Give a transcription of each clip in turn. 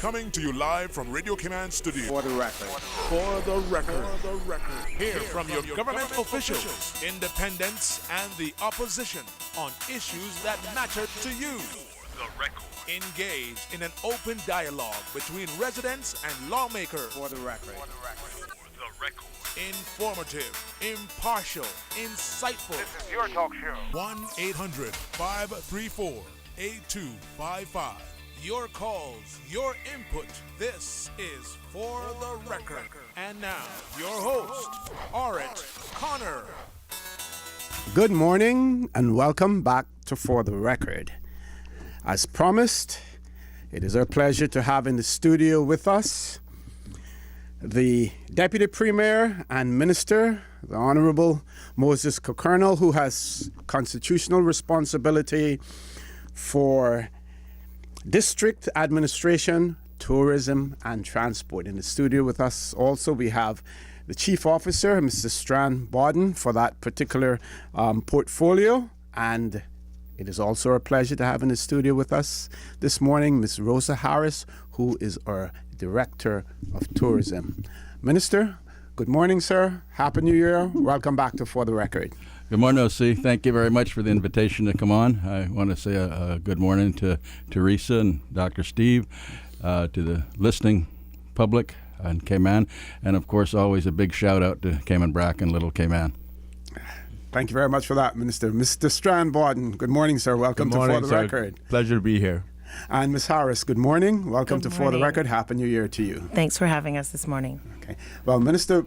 Coming to you live from Radio Cayman Studio. For the record. For the record. Hear from your government officials, independents, and the opposition on issues that matter to you. The record. Engage in an open dialogue between residents and lawmakers. For the record. The record. Informative, impartial, insightful. This is your talk show. 1-800-534-8255. Your calls, your input. This is For the Record. And now, your host, Orit Connor. Good morning and welcome back to For the Record. As promised, it is our pleasure to have in the studio with us the Deputy Premier and Minister, the Honorable Moses Kokernal, who has constitutional responsibility for district administration, tourism, and transport. In the studio with us also we have the Chief Officer, Mr. Strand Bawden, for that particular portfolio. And it is also a pleasure to have in the studio with us this morning Ms. Rosa Harris, who is our Director of Tourism. Minister, good morning, sir. Happy New Year. Welcome back to For the Record. Good morning, OC. Thank you very much for the invitation to come on. I want to say a good morning to Teresa and Dr. Steve, to the listening public and Cayman, and of course always a big shout out to Cayman Bracken, Little Cayman. Thank you very much for that, Minister. Mr. Strand Bawden, good morning, sir. Welcome to For the Record. Pleasure to be here. And Ms. Harris, good morning. Welcome to For the morning. Record. Happy New Year to you. Thanks for having us this morning. Okay. Well, Minister,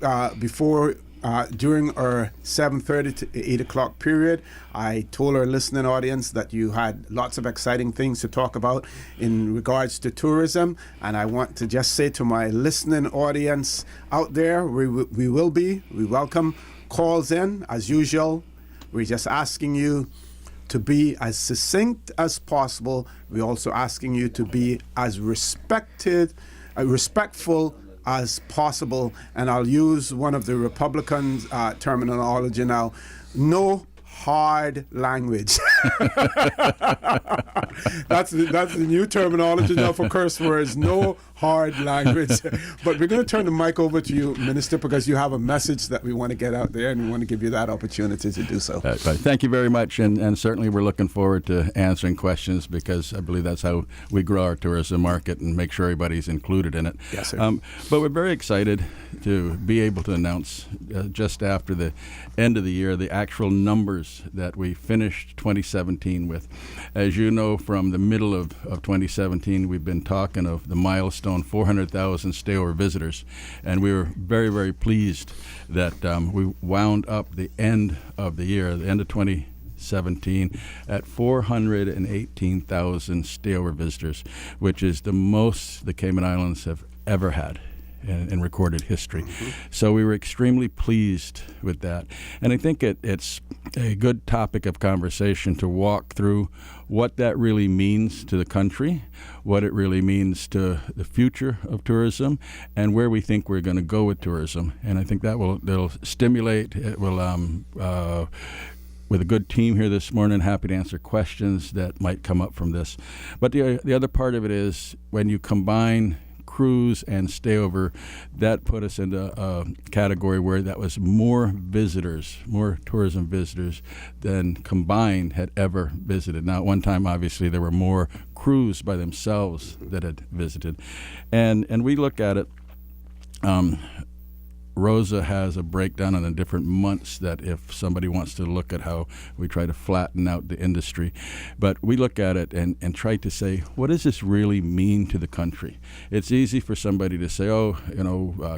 during our 7:30 to 8 o'clock period, I told our listening audience that you had lots of exciting things to talk about in regards to tourism. And I want to just say to my listening audience out there, we welcome calls in as usual. We're just asking you to be as succinct as possible. We're also asking you to be as respectful as possible. And I'll use one of the Republican terminology now: no hard language. That's the new terminology now for curse words: no hard language. But we're going to turn the mic over to you, Minister, because you have a message that we want to get out there, and we want to give you that opportunity to do so. Right. Thank you very much, and certainly we're looking forward to answering questions, because I believe that's how we grow our tourism market and make sure everybody's included in it. Yes, sir. But we're very excited to be able to announce just after the end of the year the actual numbers that we finished 2017 with. As you know, from the middle of 2017, we've been talking of the milestone 400,000 stayover visitors, and we were very, very pleased that we wound up the end of the year, the end of 2017, at 418,000 stayover visitors, which is the most the Cayman Islands have ever had in recorded history. Mm-hmm. So we were extremely pleased with that. And I think it's a good topic of conversation to walk through what that really means to the country, what it really means to the future of tourism, and where we think we're going to go with tourism. And I think that'll stimulate, it will with a good team here this morning, happy to answer questions that might come up from this. But the other part of it is when you combine cruise and stayover, that put us into a category where that was more tourism visitors than combined had ever visited. Now, at one time, obviously, there were more cruise by themselves that had visited. And we look at it, Rosa has a breakdown on the different months that if somebody wants to look at how we try to flatten out the industry. But we look at it and try to say, what does this really mean to the country? It's easy for somebody to say,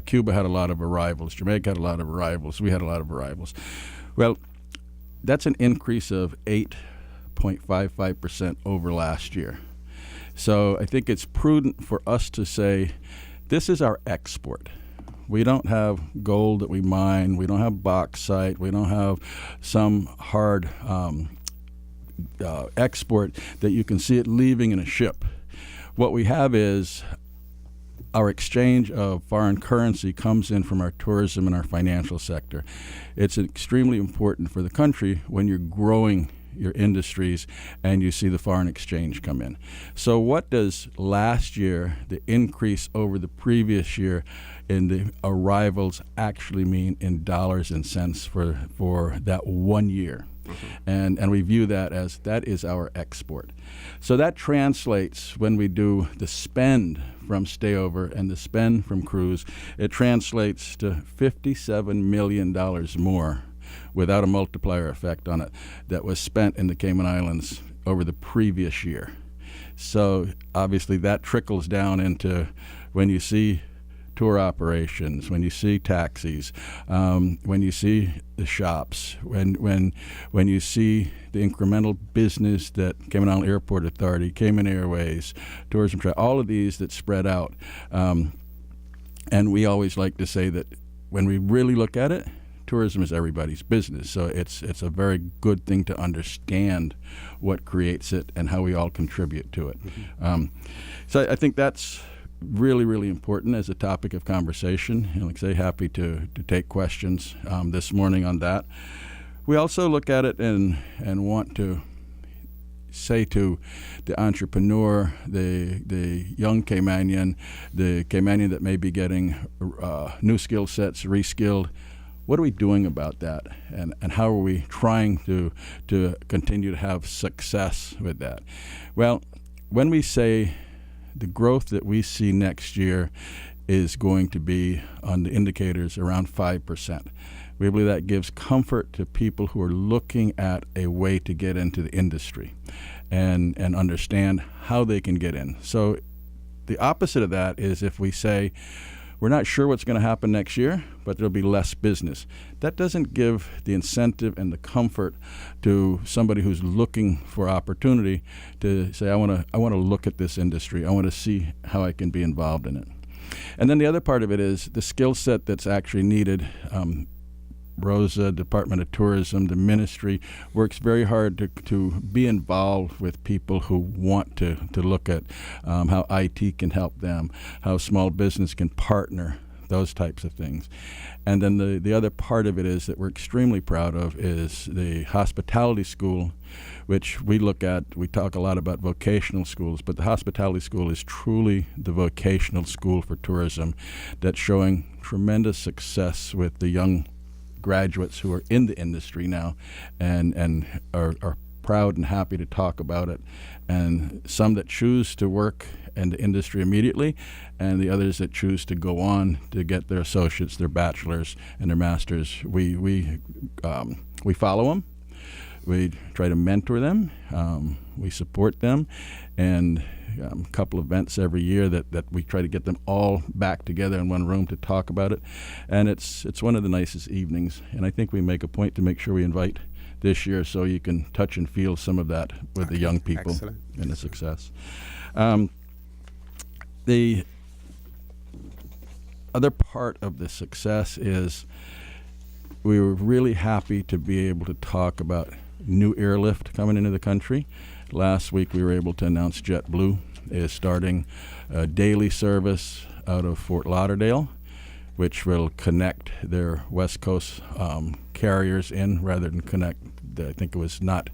Cuba had a lot of arrivals, Jamaica had a lot of arrivals, we had a lot of arrivals. Well, that's an increase of 8.55% over last year. So I think it's prudent for us to say, this is our export. We don't have gold that we mine. We don't have bauxite. We don't have some hard export that you can see it leaving in a ship. What we have is our exchange of foreign currency comes in from our tourism and our financial sector. It's extremely important for the country when you're growing your industries, and you see the foreign exchange come in. So what does last year, the increase over the previous year in the arrivals actually mean in dollars and cents for that 1 year? And we view that as that is our export. So that translates when we do the spend from stayover and the spend from cruise, it translates to $57 million more without a multiplier effect on it that was spent in the Cayman Islands over the previous year. So obviously that trickles down into when you see tour operations, when you see taxis, when you see the shops, when you see the incremental business that Cayman Island Airport Authority, Cayman Airways, Tourism Travel, all of these that spread out. And we always like to say that when we really look at it, tourism is everybody's business. So it's a very good thing to understand what creates it and how we all contribute to it. So I think that's really, really important as a topic of conversation. And like I say, happy to take questions this morning on that. We also look at it and want to say to the entrepreneur, the young Caymanian, the Caymanian that may be getting new skill sets, reskilled, what are we doing about that? And how are we trying to continue to have success with that? Well, when we say the growth that we see next year is going to be on the indicators around 5%. We believe that gives comfort to people who are looking at a way to get into the industry and understand how they can get in. So the opposite of that is if we say, we're not sure what's going to happen next year, but there'll be less business. That doesn't give the incentive and the comfort to somebody who's looking for opportunity to say, I want to look at this industry. I want to see how I can be involved in it. And then the other part of it is the skill set that's actually needed. Rosa, Department of Tourism, the ministry works very hard to be involved with people who want to look at how IT can help them, how small business can partner, those types of things. And then the other part of it is that we're extremely proud of is the hospitality school, which we talk a lot about vocational schools, but the hospitality school is truly the vocational school for tourism that's showing tremendous success with the young graduates who are in the industry now and are proud and happy to talk about it, and some that choose to work in the industry immediately, and the others that choose to go on to get their associates, their bachelors, and their masters. We follow them. We try to mentor them. We support them, and a couple of events every year that we try to get them all back together in one room to talk about it. And it's one of the nicest evenings. And I think we make a point to make sure we invite this year so you can touch and feel some of that with the young people. Excellent. And the success. The other part of the success is we were really happy to be able to talk about new airlift coming into the country. Last week we were able to announce JetBlue is starting a daily service out of Fort Lauderdale, which will connect their West Coast carriers in rather than connect. I think it was not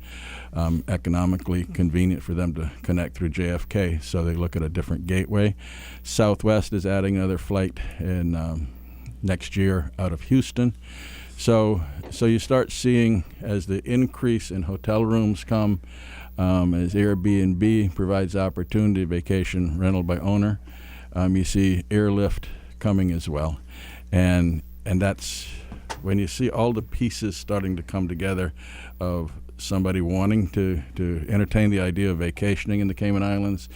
economically convenient for them to connect through JFK, so they look at a different gateway. Southwest is adding another flight in next year out of Houston. So you start seeing as the increase in hotel rooms come, as Airbnb provides opportunity, vacation rental by owner, you see airlift coming as well. And that's when you see all the pieces starting to come together of somebody wanting to entertain the idea of vacationing in the Cayman Islands,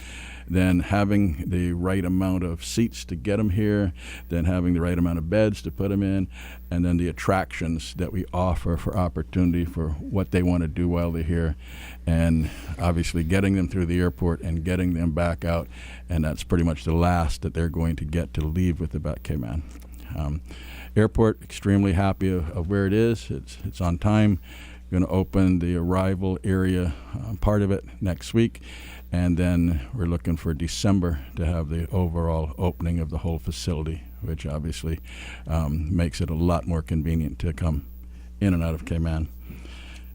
then having the right amount of seats to get them here, then having the right amount of beds to put them in, and then the attractions that we offer for opportunity for what they want to do while they're here, and obviously getting them through the airport and getting them back out, and that's pretty much the last that they're going to get to leave with about Cayman. Airport, extremely happy of where it is. It's on time. Going to open the arrival area part of it next week, and then we're looking for December to have the overall opening of the whole facility, which obviously makes it a lot more convenient to come in and out of Cayman.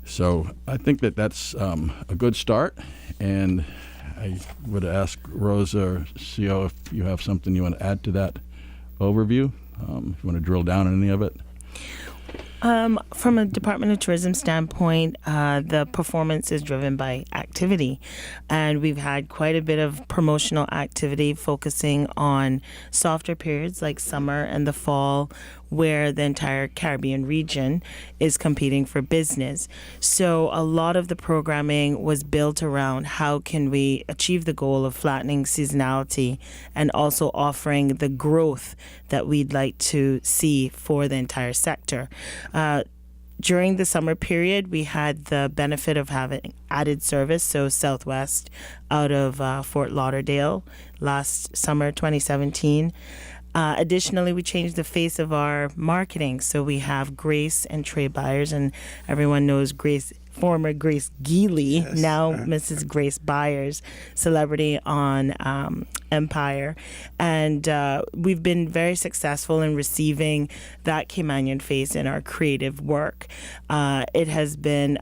So I think that's a good start, and I would ask Rosa or CO if you have something you want to add to that overview, if you want to drill down on any of it. From a Department of Tourism standpoint, the performance is driven by activity, and we've had quite a bit of promotional activity focusing on softer periods like summer and the fall, where the entire Caribbean region is competing for business. So a lot of the programming was built around how can we achieve the goal of flattening seasonality and also offering the growth that we'd like to see for the entire sector. During the summer period, we had the benefit of having added service, so Southwest out of Fort Lauderdale last summer, 2017. Additionally, we changed the face of our marketing. So we have Grace and Trey Byers, and everyone knows Grace, former Grace Geely, Yes. now Mrs. Grace Byers, celebrity on Empire. And we've been very successful in receiving that Caymanian face in our creative work. It has been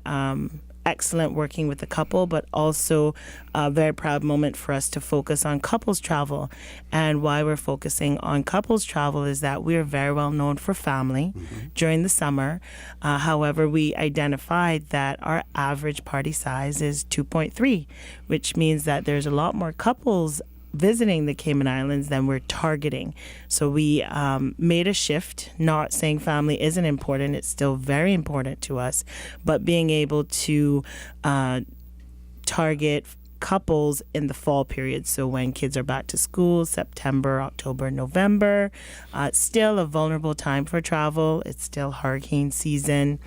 excellent working with the couple, but also a very proud moment for us to focus on couples travel. And why we're focusing on couples travel is that we're very well known for family during the summer. However, we identified that our average party size is 2.3, which means that there's a lot more couples visiting the Cayman Islands than we're targeting. So we made a shift, not saying family isn't important, it's still very important to us, but being able to target couples in the fall period. So when kids are back to school, September, October, November, still a vulnerable time for travel. It's still hurricane season.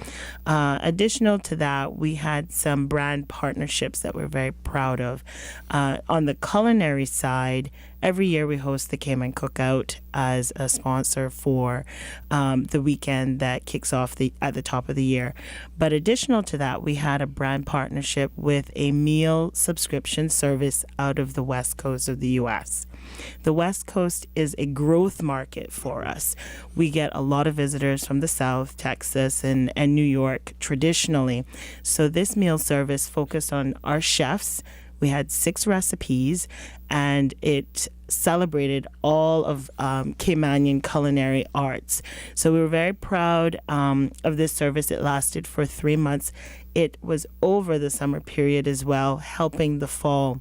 Additional to that, we had some brand partnerships that we're very proud of. On the culinary side, every year we host the Cayman Cookout as a sponsor for the weekend that kicks off at the top of the year. But additional to that, we had a brand partnership with a meal subscription service out of the West Coast of the U.S. The West Coast is a growth market for us. We get a lot of visitors from the South, Texas, and New York traditionally. So this meal service focused on our chefs. We had 6 recipes, and it celebrated all of Caymanian culinary arts. So we were very proud of this service. It lasted for 3 months. It was over the summer period as well, helping the fall.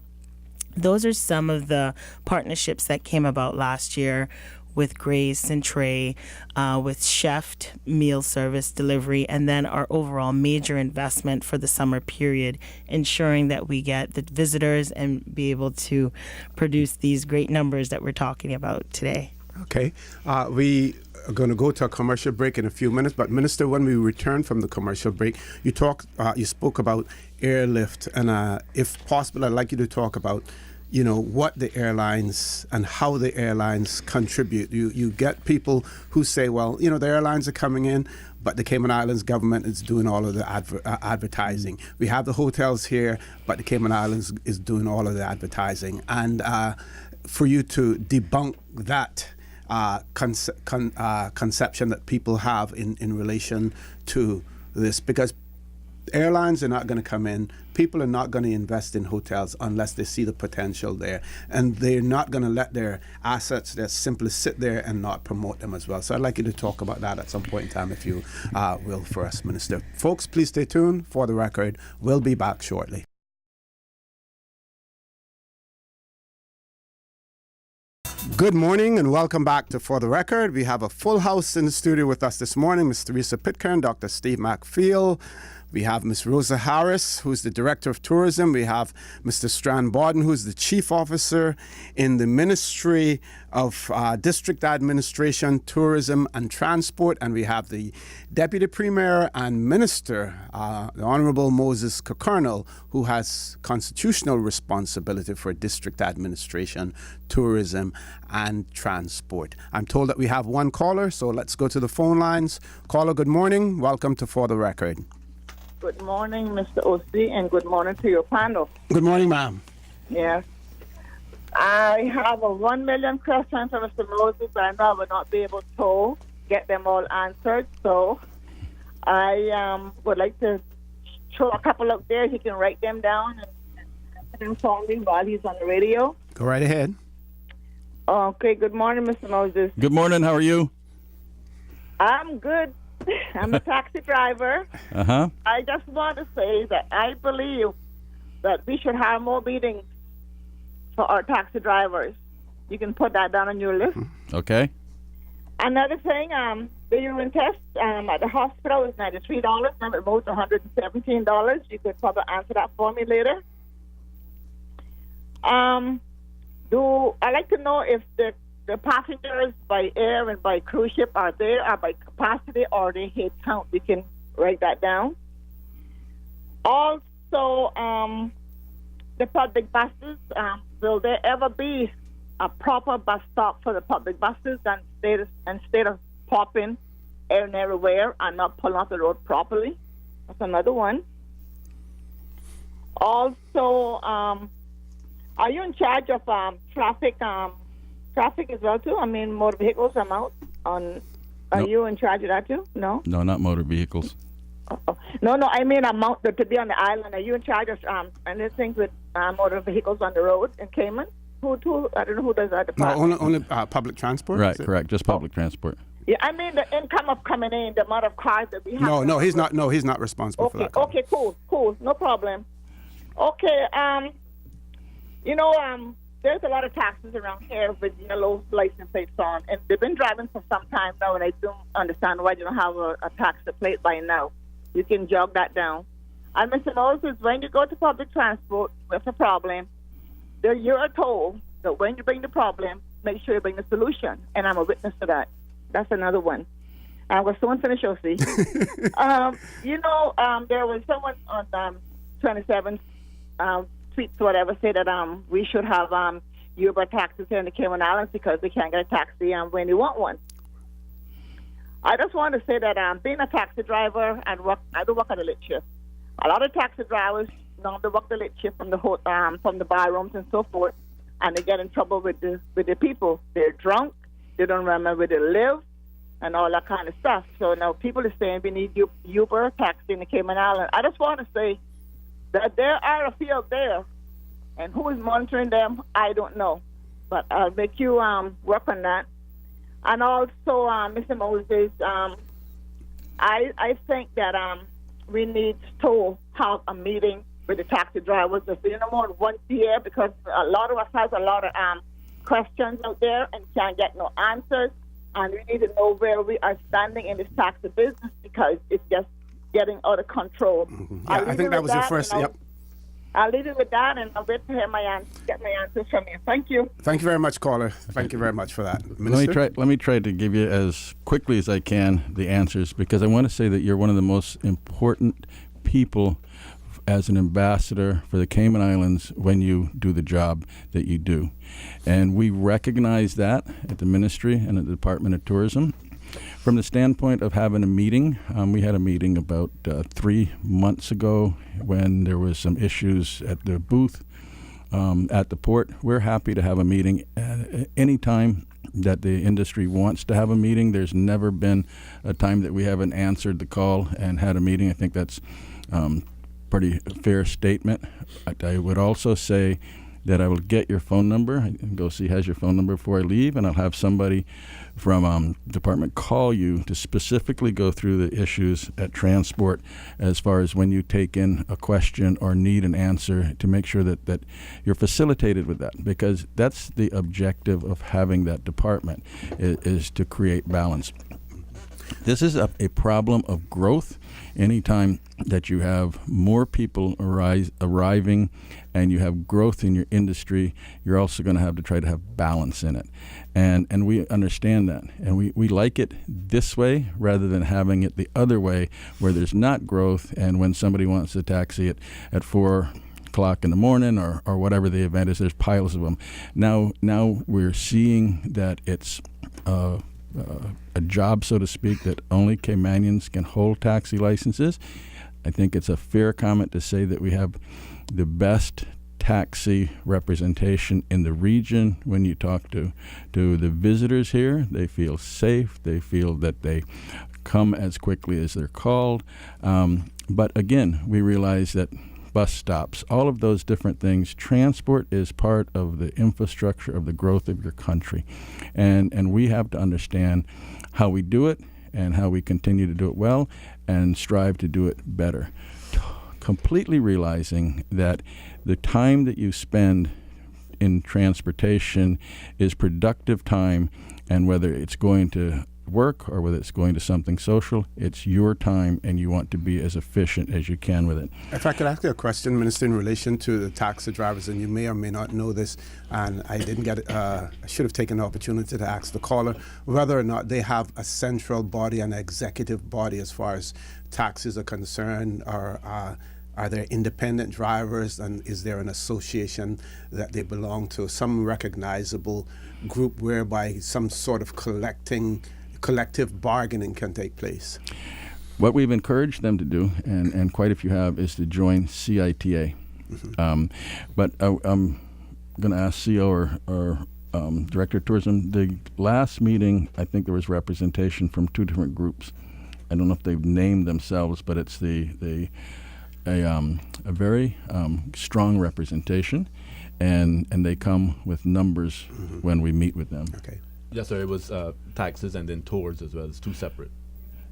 Those are some of the partnerships that came about last year with Grace and Trey, with Chef meal service delivery, and then our overall major investment for the summer period, ensuring that we get the visitors and be able to produce these great numbers that we're talking about today. Okay. We are going to go to a commercial break in a few minutes, but Minister, when we return from the commercial break, you spoke about airlift, and if possible, I'd like you to talk about what the airlines and how the airlines contribute. You get people who say, well, the airlines are coming in, but the Cayman Islands government is doing all of the advertising. We have the hotels here, but the Cayman Islands is doing all of the advertising. And for you to debunk that conception that people have in relation to this, because airlines are not going to come in. People are not going to invest in hotels unless they see the potential there. And they're not going to let their assets just simply sit there and not promote them as well. So I'd like you to talk about that at some point in time, if you will, for us, Minister. Folks, please stay tuned. For the record, we'll be back shortly. Good morning and welcome back to For the Record. We have a full house in the studio with us this morning. Ms. Teresa Pitcairn, Dr. Steve McFeel. We have Ms. Rosa Harris, who's the Director of Tourism. We have Mr. Strand Borden, who's the Chief Officer in the Ministry of District Administration, Tourism and Transport. And we have the Deputy Premier and Minister, the Honorable Moses Kokernal, who has constitutional responsibility for District Administration, Tourism and Transport. I'm told that we have one caller, so let's go to the phone lines. Caller, good morning. Welcome to For the Record. Good morning, Mr. O.C., and good morning to your panel. Good morning, ma'am. Yes. I have a 1 million questions for Mr. Moses, but I know I will not be able to get them all answered. So I would like to throw a couple up there, he can write them down and inform me while he's on the radio. Go right ahead. Okay, good morning, Mr. Moses. Good morning. How are you? I'm good. I'm a taxi driver. Uh-huh. I just want to say that I believe that we should have more meetings for our taxi drivers. You can put that down on your list. Okay. Another thing, the urine test at the hospital is $93. Now it goes to $117. You could probably answer that for me later. I like to know if the passengers by air and by cruise ship are by capacity or they head count. You can write that down. Also, the public buses, will there ever be a proper bus stop for the public buses instead of popping everywhere and not pulling off the road properly? That's another one. Also, are you in charge of traffic as well too? I mean, motor vehicles amount on. Are Nope. you in charge of that too? No. No, not motor vehicles. No. I mean amount to be on the island. Are you in charge of anything with motor vehicles on the road in Cayman? Who? I don't know who does that. No, Department. only public transport. Right, is it? correct. Just public transport. Yeah, I mean the income of coming in, the amount of cars that we have. No, he's not. No, he's not responsible for Okay. that. Okay. Cool. No problem. Okay. There's a lot of taxis around here with yellow license plates on, and they've been driving for some time now, and I don't understand why they don't have a taxi plate by now. You can jog that down. And Mr. Moses, when you go to public transport with a problem, you're told that when you bring the problem, make sure you bring the solution, and I'm a witness to that. That's another one. I will soon finish, OC. There was someone on 27 tweets, whatever, say that we should have Uber taxis here in the Cayman Islands because they can't get a taxi when they want one. I just want to say that being a taxi driver and I do work at a late shift. A lot of taxi drivers don't work the late shift from the bar rooms and so forth, and they get in trouble with the people. They're drunk, they don't remember where they live, and all that kind of stuff. So now people are saying we need Uber taxi in the Cayman Islands. I just want to say that there are a few out there, and who is monitoring them, I don't know. But I'll make you work on that. And also, Mr. Moses, I think that we need to have a meeting with the taxi drivers, if no more than once a year, because a lot of us has a lot of questions out there and can't get no answers. And we need to know where we are standing in this taxi business because it's just getting out of control. Yeah, I think that was your first. Yep. I'll leave it with that, and I'll wait to hear get my answers from you. Thank you. Thank you very much, caller. Thank you very much for that. Minister? Let me try to give you as quickly as I can the answers, because I want to say that you're one of the most important people as an ambassador for the Cayman Islands when you do the job that you do. And we recognize that at the ministry and at the Department of Tourism. From the standpoint of having a meeting, we had a meeting about 3 months ago when there was some issues at the booth at the port. We're happy to have a meeting any time that the industry wants to have a meeting. There's never been a time that we haven't answered the call and had a meeting. I think that's pretty fair statement. I would also say that I will get your phone number. I can go see has your phone number before I leave, and I'll have somebody from department call you to specifically go through the issues at transport as far as when you take in a question or need an answer, to make sure that you're facilitated with that, because that's the objective of having that department is to create balance. This is a problem of growth. Anytime that you have more people arriving and you have growth in your industry, you're also going to have to try to have balance in it. And we understand that. And we like it this way rather than having it the other way, where there's not growth, and when somebody wants a taxi at 4 o'clock in the morning or whatever the event is, there's piles of them. Now we're seeing that it's a job, so to speak, that only Caymanians can hold taxi licenses. I think it's a fair comment to say that we have the best taxi representation in the region. When you talk to the visitors here, they feel safe. They feel that they come as quickly as they're called. But again, we realize that bus stops, all of those different things, transport is part of the infrastructure of the growth of your country. And we have to understand how we do it and how we continue to do it well and strive to do it better. Completely realizing that the time that you spend in transportation is productive time, and whether it's going to work or whether it's going to something social, it's your time, and you want to be as efficient as you can with it. If I could ask you a question, Minister, in relation to the taxi drivers, and you may or may not know this, and I didn't get it, I should have taken the opportunity to ask the caller whether or not they have a central body, an executive body as far as taxis are concerned, or are there independent drivers, and is there an association that they belong to, some recognizable group whereby some sort of collective bargaining can take place? What we've encouraged them to do, and quite a few have, is to join CITA. But I'm going to ask CO or Director of Tourism. The last meeting, I think there was representation from two different groups. I don't know if they've named themselves, but it's a very strong representation, and they come with numbers when we meet with them. Okay. Yes, sir. It was taxes and then tours as well. It's two separate.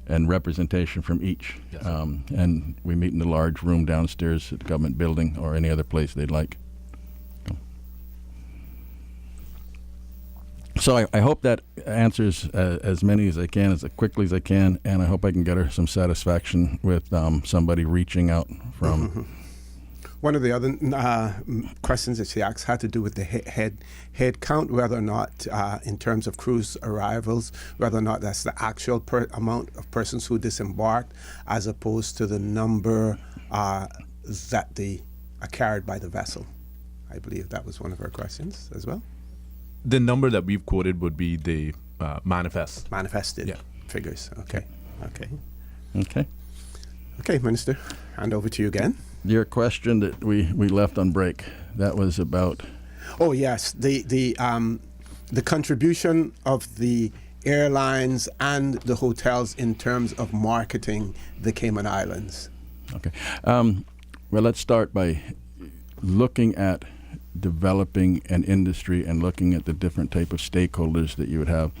And representation from each. Yes, and we meet in the large room downstairs at the government building or any other place they'd like. So I hope that answers as many as I can, as quickly as I can, and I hope I can get her some satisfaction with somebody reaching out from. One of the other questions that she asked had to do with the head count, whether or not, in terms of cruise arrivals, whether or not that's the actual amount of persons who disembarked, as opposed to the number that they are carried by the vessel. I believe that was one of her questions as well. The number that we've quoted would be the manifested figures. Okay. Okay, Minister, hand over to you again. Your question that we left on break, that was about... Oh, yes, the contribution of the airlines and the hotels in terms of marketing the Cayman Islands. Okay. Well, let's start by looking at developing an industry and looking at the different type of stakeholders that you would have.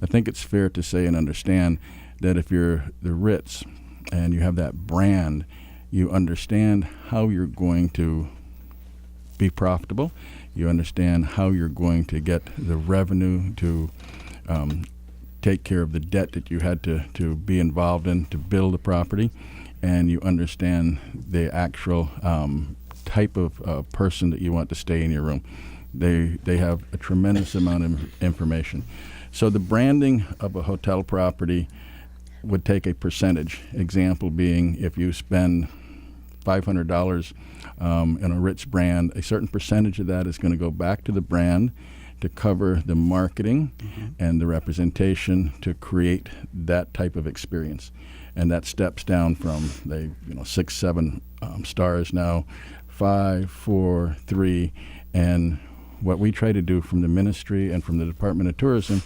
I think it's fair to say and understand that if you're the Ritz and you have that brand, you understand how you're going to be profitable. You understand how you're going to get the revenue to take care of the debt that you had to be involved in to build a property, and you understand the actual type of person that you want to stay in your room. They have a tremendous amount of information. So the branding of a hotel property would take a percentage. Example being, if you spend $500 in a Ritz brand, a certain percentage of that is going to go back to the brand to cover the marketing and the representation to create that type of experience. And that steps down from 6, 7 stars now, 5, 4, 3, and what we try to do from the ministry and from the Department of Tourism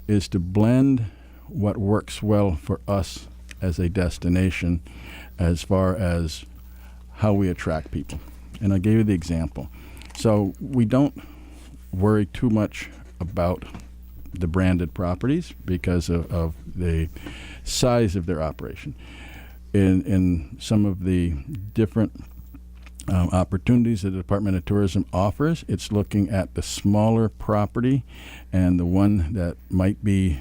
is to blend what works well for us as a destination as far as how we attract people. And I gave you the example. So we don't worry too much about the branded properties because of the size of their operation. In some of the different opportunities that the Department of Tourism offers, it's looking at the smaller property and the one that might be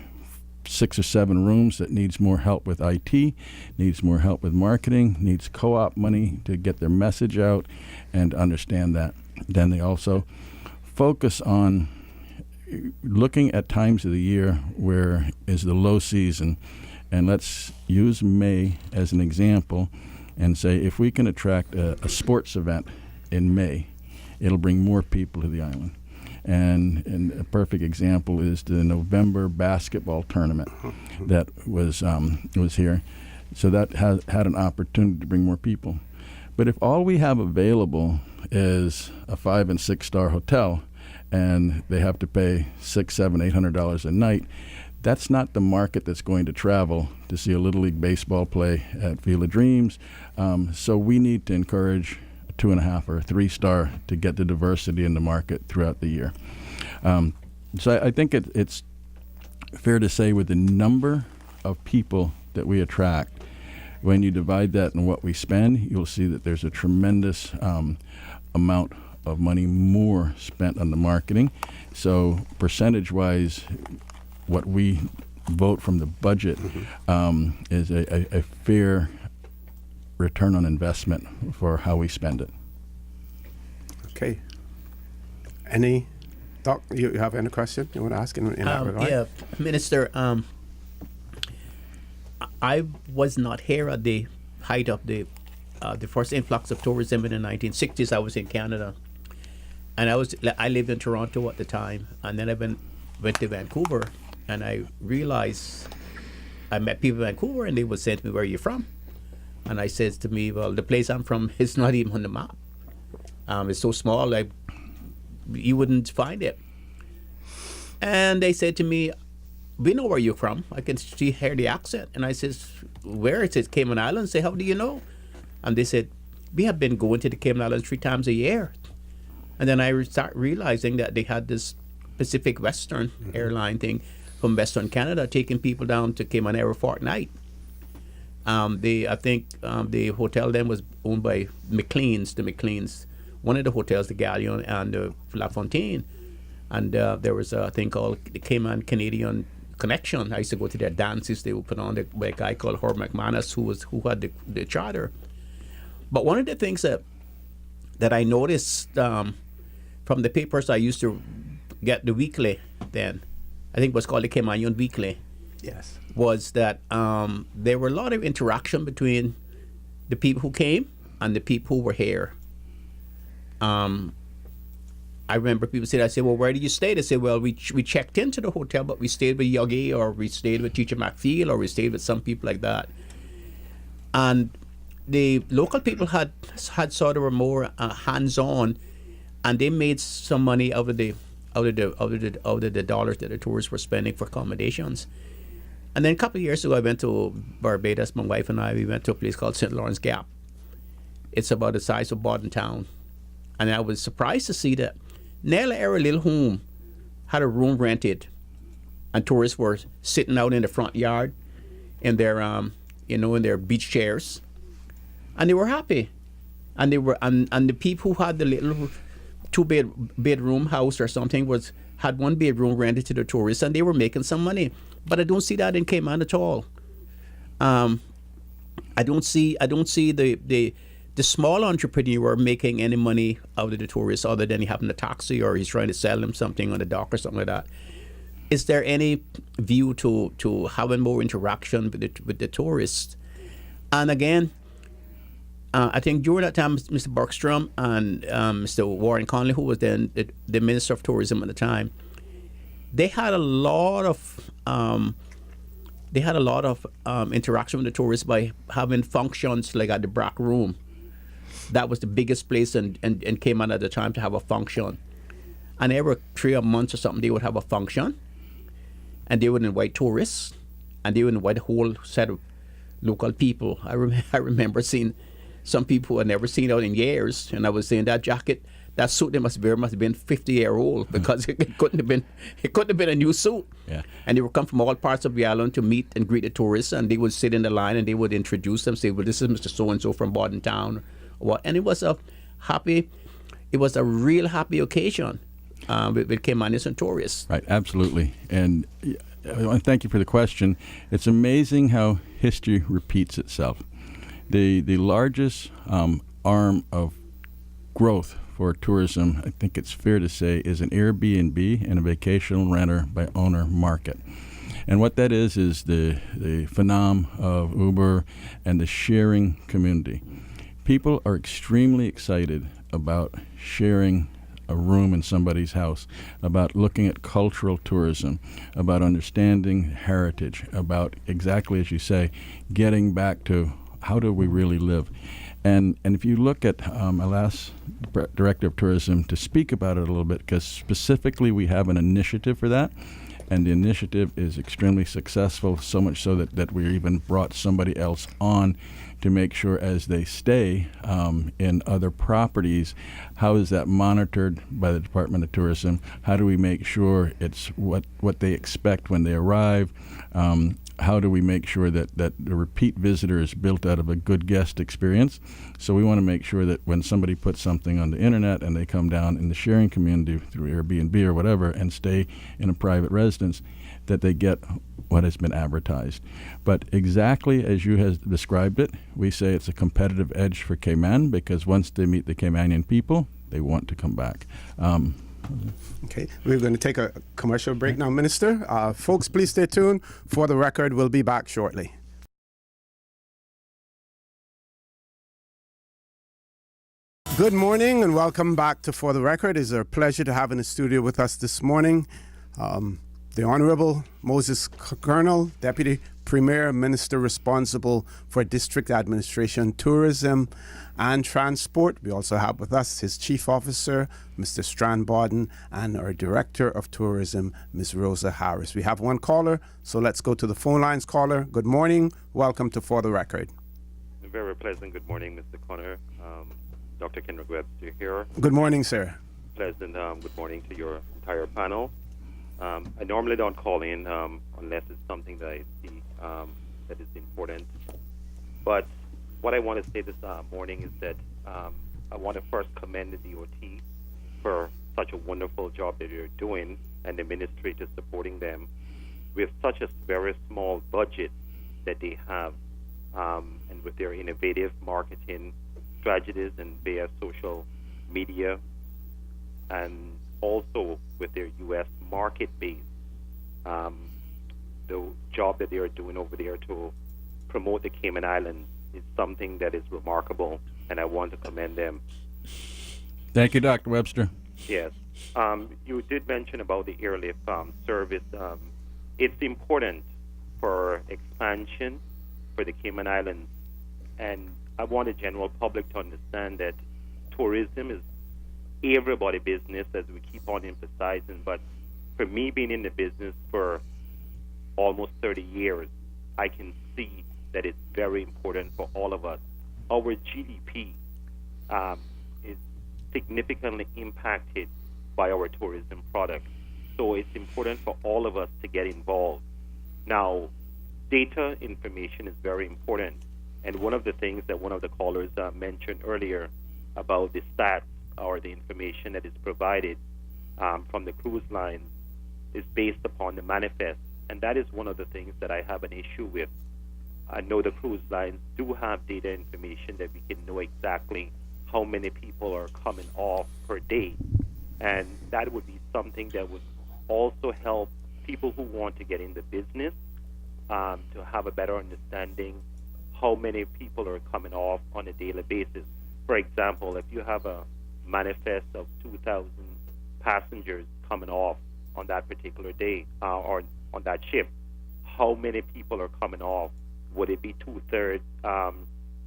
6 or 7 rooms that needs more help with IT, needs more help with marketing, needs co-op money to get their message out and to understand that. Then they also focus on looking at times of the year where is the low season. And let's use May as an example and say if we can attract a sports event in May, it'll bring more people to the island. And a perfect example is the November basketball tournament that was here. So that had an opportunity to bring more people. But if all we have available is a 5 and 6 star hotel, and they have to pay $600, $700, $800 a night, that's not the market that's going to travel to see a Little League baseball play at Field of Dreams. So we need to encourage a 2.5 or a 3-star to get the diversity in the market throughout the year. So I think it's fair to say with the number of people that we attract, when you divide that in what we spend, you'll see that there's a tremendous amount of money more spent on the marketing. So percentage-wise, what we vote from the budget is a fair return on investment for how we spend it. Okay. Any, Doc, you have any question you want to ask in that regard? Yeah, Minister, I was not here at the height of the first influx of tourism in the 1960s. I was in Canada, and I lived in Toronto at the time, and then I went to Vancouver, and I realized I met people in Vancouver, and they would say to me, "Where are you from?" And I says to me, "Well, the place I'm from is not even on the map. It's so small, like you wouldn't find it." And they said to me, "We know where you're from. I can hear the accent." And I says, "Where?" It says Cayman Islands. Say, "How do you know?" And they said, "We have been going to the Cayman Islands 3 times a year." And then I start realizing that they had this Pacific Western airline thing from Western Canada taking people down to Cayman every fortnight. I think the hotel then was owned by McLean's, the McLean's, one of the hotels, the Galleon and the La Fontaine. And there was a thing called the Cayman Canadian Connection. I used to go to their dances. They would put on by a guy called Herb McManus, who had the charter. But one of the things that I noticed from the papers I used to get, the weekly then, I think it was called the Caymanian Weekly, Yes. was that there were a lot of interaction between the people who came and the people who were here. I remember people said, I said, "Well, where do you stay?" They said, "Well, we checked into the hotel, but we stayed with Yogi, or we stayed with Teacher McFeel, or we stayed with some people like that." And the local people had sort of were more hands-on, and they made some money out of the dollars that the tourists were spending for accommodations. And then a couple of years ago, I went to Barbados. My wife and we went to a place called St. Lawrence Gap. It's about the size of Bodden Town, and I was surprised to see that nearly every little home had a room rented, and tourists were sitting out in the front yard in their in their beach chairs, and they were happy, and they were and the people who had the little bedroom house or something had 1 bedroom rented to the tourists, and they were making some money. But I don't see that in Cayman at all. I don't see the small entrepreneur making any money out of the tourists other than he having a taxi or he's trying to sell them something on the dock or something like that. Is there any view to having more interaction with the tourists? And again, I think during that time, Mr. Bergstrom and Mr. Warren Conley, who was then the Minister of Tourism at the time, they had a lot of interaction with the tourists by having functions like at the Brack Room. That was the biggest place in Cayman at the time to have a function. And every 3 months or something, they would have a function. And they would invite tourists. And they would invite a whole set of local people. I remember seeing some people who I'd never seen out in years. And I was saying that suit they must wear must have been 50-year-old because it couldn't have been a new suit. Yeah. And they would come from all parts of the island to meet and greet the tourists. And they would sit in the line and they would introduce them, say, "Well, this is Mr. So-and-so from Bodden Town." And it was a real happy occasion with Caymanians and tourists. Right, absolutely. And I want to thank you for the question. It's amazing how history repeats itself. The largest arm of growth for tourism, I think it's fair to say, is an Airbnb and a vacation renter by owner market. And what that is the phenom of Uber and the sharing community. People are extremely excited about sharing a room in somebody's house, about looking at cultural tourism, about understanding heritage, about exactly as you say, getting back to how do we really live. And if you look at, I'll ask Director of Tourism to speak about it a little bit, because specifically we have an initiative for that. and the initiative is extremely successful, so much so that we even brought somebody else on to make sure as they stay in other properties, how is that monitored by the Department of Tourism? How do we make sure it's what they expect when they arrive? How do we make sure that the repeat visitor is built out of a good guest experience? So we want to make sure that when somebody puts something on the internet and they come down in the sharing community through Airbnb or whatever and stay in a private residence, that they get what has been advertised. But exactly as you have described it, we say it's a competitive edge for Cayman, because once they meet the Caymanian people, they want to come back. Okay, we're going to take a commercial break now, Minister. Folks, please stay tuned. For the record, we'll be back shortly. Good morning and welcome back to For the Record. It's a pleasure to have in the studio with us this morning the Honorable Moses Colonel, Deputy Premier, Minister responsible for District Administration, Tourism and Transport. We also have with us his Chief Officer, Mr. Strand Bawden, and our Director of Tourism, Ms. Rosa Harris. We have one caller, so let's go to the phone lines. Caller, good morning. Welcome to For the Record. Very pleasant good morning, Mr. Connor. Dr. Kendrick Webster here. Good morning, sir. Pleasant good morning to your entire panel. I normally don't call in unless it's something that I see that is important. But what I want to say this morning is that I want to first commend the DOT for such a wonderful job that you're doing, and the ministry to supporting them with such a very small budget that they have, and with their innovative marketing strategies and via social media, and also with their U.S. market base. The job that they are doing over there to promote the Cayman Islands is something that is remarkable, and I want to commend them. Thank you, Dr. Webster. Yes. You did mention about the airlift service. It's important for expansion for the Cayman Islands, and I want the general public to understand that tourism is everybody's business, as we keep on emphasizing. But for me, being in the business for almost 30 years, I can see that it's very important for all of us. Our GDP is significantly impacted by our tourism product. So it's important for all of us to get involved. Now, data information is very important. And one of the things that one of the callers mentioned earlier about the stats or the information that is provided from the cruise lines is based upon the manifest. And that is one of the things that I have an issue with. I know the cruise lines do have data information that we can know exactly how many people are coming off per day. And that would be something that would also help people who want to get in the business to have a better understanding how many people are coming off on a daily basis. For example, if you have a manifest of 2,000 passengers coming off on that particular day or on that ship, how many people are coming off? Would it be 2/3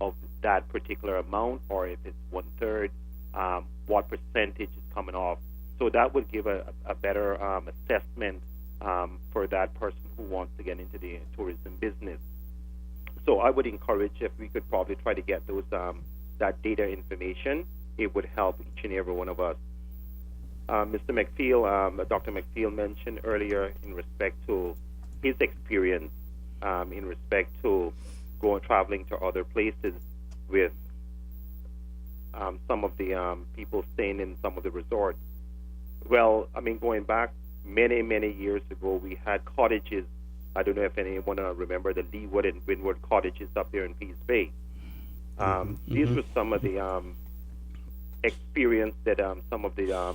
of that particular amount, or if it's 1/3, what percentage is coming off? So that would give a better assessment for that person who wants to get into the tourism business. So I would encourage if we could probably try to get those that data information. It would help each and every one of us. Mr. McPhail, Dr. McPhail mentioned earlier in respect to his experience in respect to traveling to other places with some of the people staying in some of the resorts. Well, I mean, going back many, many years ago, we had cottages. I don't know if anyone remember the Leeward and Windward cottages up there in Peace Bay. These were some of the experience that some of the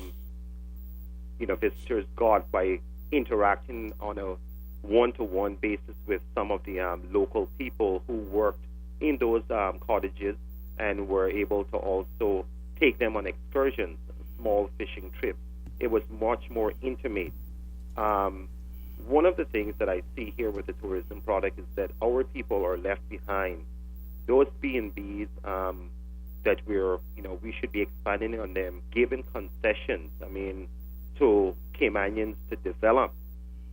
visitors got by interacting on a one-to-one basis with some of the local people who worked in those cottages, and were able to also take them on excursions, small fishing trips. It was much more intimate. One of the things that I see here with the tourism product is that our people are left behind. Those B&Bs that we should be expanding on them, giving concessions, to Caymanians to develop.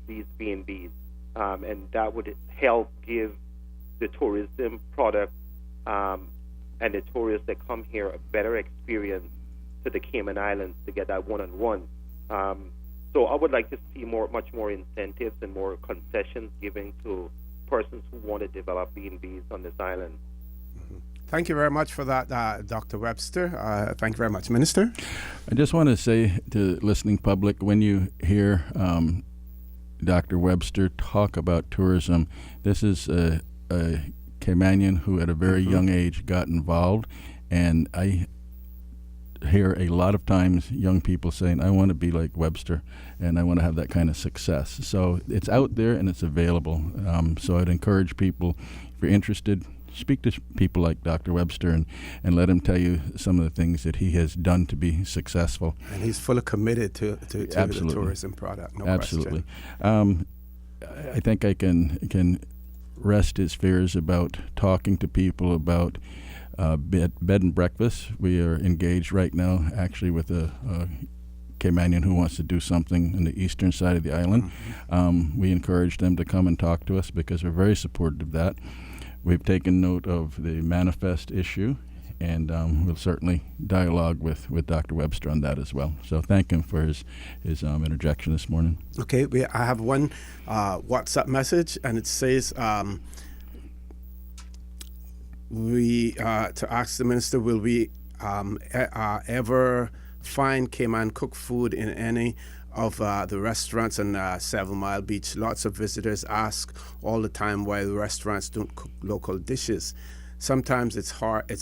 these B&Bs, and that would help give the tourism product and the tourists that come here a better experience to the Cayman Islands to get that one-on-one. So I would like to see much more incentives and more concessions given to persons who want to develop B&Bs on this island. Thank you very much for that, Dr. Webster. Thank you very much, Minister. I just want to say to the listening public, when you hear Dr. Webster talk about tourism, this is a Caymanian who at a very young age got involved, and I hear a lot of times young people saying, I want to be like Webster and I want to have that kind of success. So it's out there and it's available. So I'd encourage people, if you're interested, speak to people like Dr. Webster and let him tell you some of the things that he has done to be successful. And he's fully committed to the tourism product, no Absolutely. question. I think I can rest his fears about talking to people about bed and breakfast. We are engaged right now actually with a Caymanian who wants to do something in the eastern side of the island. We encourage them to come and talk to us because we're very supportive of that. We've taken note of the manifest issue, and we'll certainly dialogue with Dr. Webster on that as well. So thank him for his interjection this morning. Okay, I have one WhatsApp message, and it says to ask the minister, will we ever find Cayman cooked food in any of the restaurants on 7 Mile Beach? Lots of visitors ask all the time why the restaurants don't cook local dishes. Sometimes it's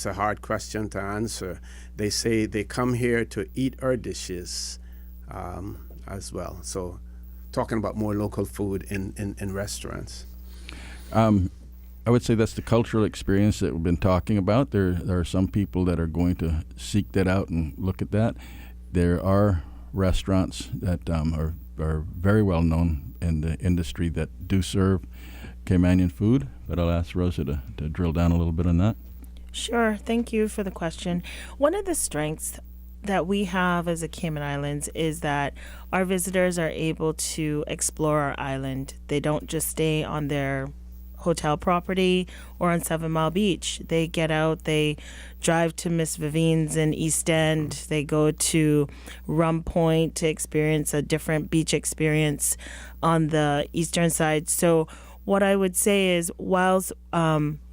a hard question to answer. They say they come here to eat our dishes as well. So talking about more local food in restaurants. I would say that's the cultural experience that we've been talking about. There are some people that are going to seek that out and look at that. There are restaurants that are very well known in the industry that do serve Caymanian food, but I'll ask Rosa to drill down a little bit on that. Sure. Thank you for the question. One of the strengths that we have as a Cayman Islands is that our visitors are able to explore our island. They don't just stay on their hotel property or on 7 Mile Beach. They get out, they drive to Miss Vivine's in East End, they go to Rum Point to experience a different beach experience on the eastern side. So what I would say is, whilst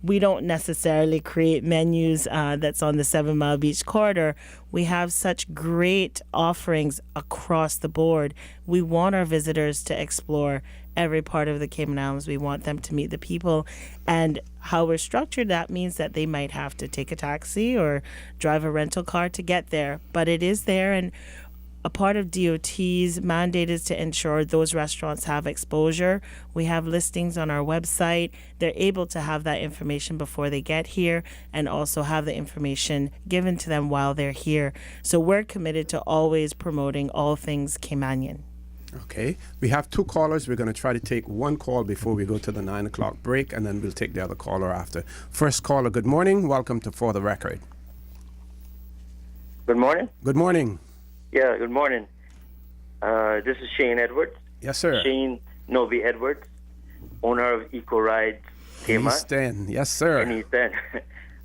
we don't necessarily create menus that's on the 7 Mile Beach corridor, we have such great offerings across the board. We want our visitors to explore every part of the Cayman Islands. We want them to meet the people. And how we're structured, that means that they might have to take a taxi or drive a rental car to get there. But it is there, and a part of DOT's mandate is to ensure those restaurants have exposure. We have listings on our website. They're able to have that information before they get here and also have the information given to them while they're here. So we're committed to always promoting all things Caymanian. Okay, we have 2 callers. We're going to try to take one call before we go to the 9 o'clock break, and then we'll take the other caller after. First caller, good morning. Welcome to For the Record. Good morning. Good morning. Yeah, good morning. This is Shane Edwards. Yes, sir. Shane Novi Edwards, owner of Eco Rides Cayman. East End. Yes, sir. In East End.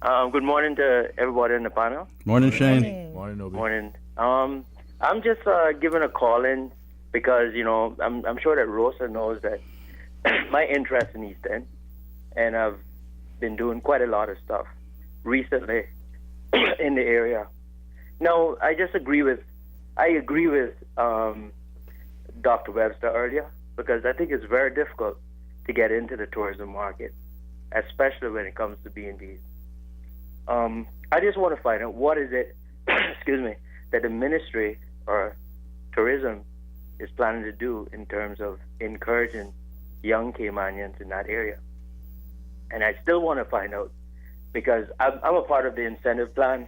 Good morning to everybody in the panel. Morning, Shane. Morning, Nobi. Morning. I'm just giving a call in because, you know, I'm sure that Rosa knows that my interest in East End, and I've been doing quite a lot of stuff recently in the area. Now, I agree with Dr. Webster earlier, because I think it's very difficult to get into the tourism market, especially when it comes to B&Bs. I just want to find out what is it, excuse me, that the Ministry or Tourism is planning to do in terms of encouraging young Caymanians in that area. And I still want to find out, because I'm a part of the incentive plan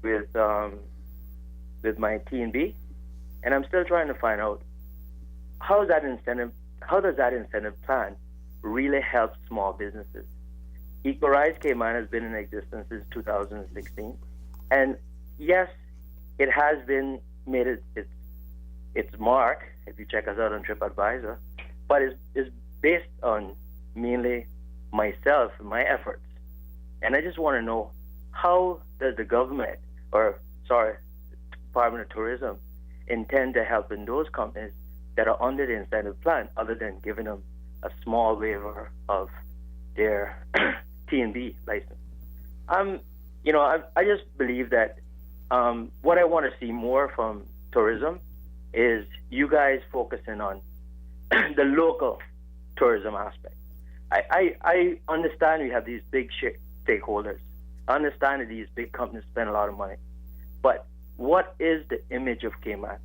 with my T&B, and I'm still trying to find out how does that incentive plan really help small businesses. EcoRise Cayman has been in existence since 2016, and yes, it has been made It's Mark, if you check us out on TripAdvisor, but it's based on mainly myself and my efforts. And I just want to know, how does the government, Department of Tourism, intend to help in those companies that are under the incentive plan, other than giving them a small waiver of their T&B license? I just believe that what I want to see more from tourism is you guys focusing on the local tourism aspect. I understand we have these big stakeholders. I understand that these big companies spend a lot of money. But what is the image of Cayman?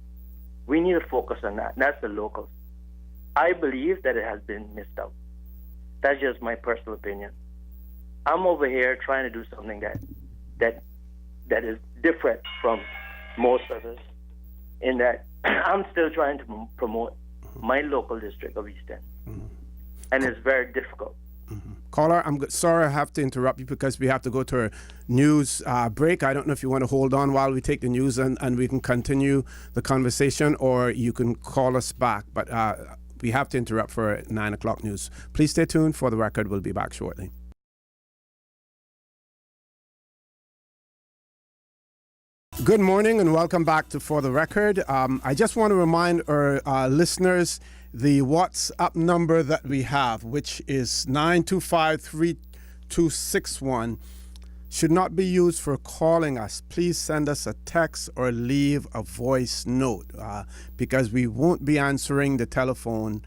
We need to focus on that, and that's the locals. I believe that it has been missed out. That's just my personal opinion. I'm over here trying to do something that is different from most others, in that I'm still trying to promote my local district of East End. And it's very difficult. Caller, sorry I have to interrupt you because we have to go to a news break. I don't know if you want to hold on while we take the news and we can continue the conversation, or you can call us back. But we have to interrupt for 9 o'clock news. Please stay tuned. For the record, we'll be back shortly. Good morning and welcome back to For the Record. I just want to remind our listeners the WhatsApp number that we have, which is 925-3261, should not be used for calling us. Please send us a text or leave a voice note because we won't be answering the telephone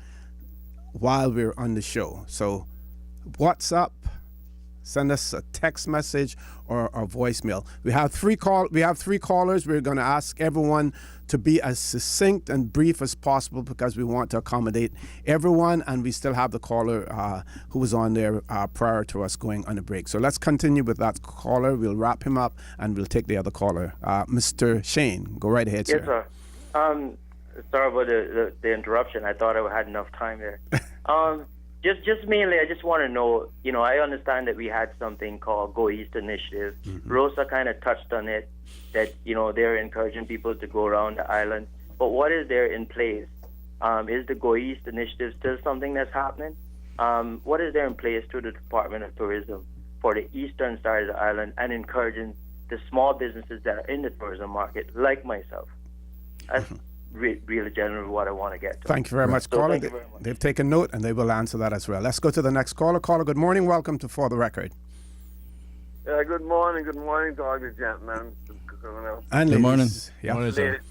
while we're on the show. So WhatsApp, send us a text message or a voicemail. We have three callers. We're going to ask everyone to be as succinct and brief as possible because we want to accommodate everyone, and we still have the caller who was on there prior to us going on a break. So let's continue with that caller. We'll wrap him up and we'll take the other caller. Mr. Shane, go right ahead, sir. Yes, sir. Sorry about the interruption. I thought I had enough time there. Just mainly, I just want to know, I understand that we had something called Go East Initiative. Rosa kind of touched on it, that, they're encouraging people to go around the island. But what is there in place? Is the Go East Initiative still something that's happening? What is there in place through the Department of Tourism for the eastern side of the island and encouraging the small businesses that are in the tourism market, like myself? That's really generally what I want to get to. Thank you very much, caller. Thank you very much. They've taken note and they will answer that as well. Let's go to the next caller. Caller, good morning. Welcome to For the Record. Good morning. Good morning to all the gentlemen. And Good morning. Yeah. Morning, sir.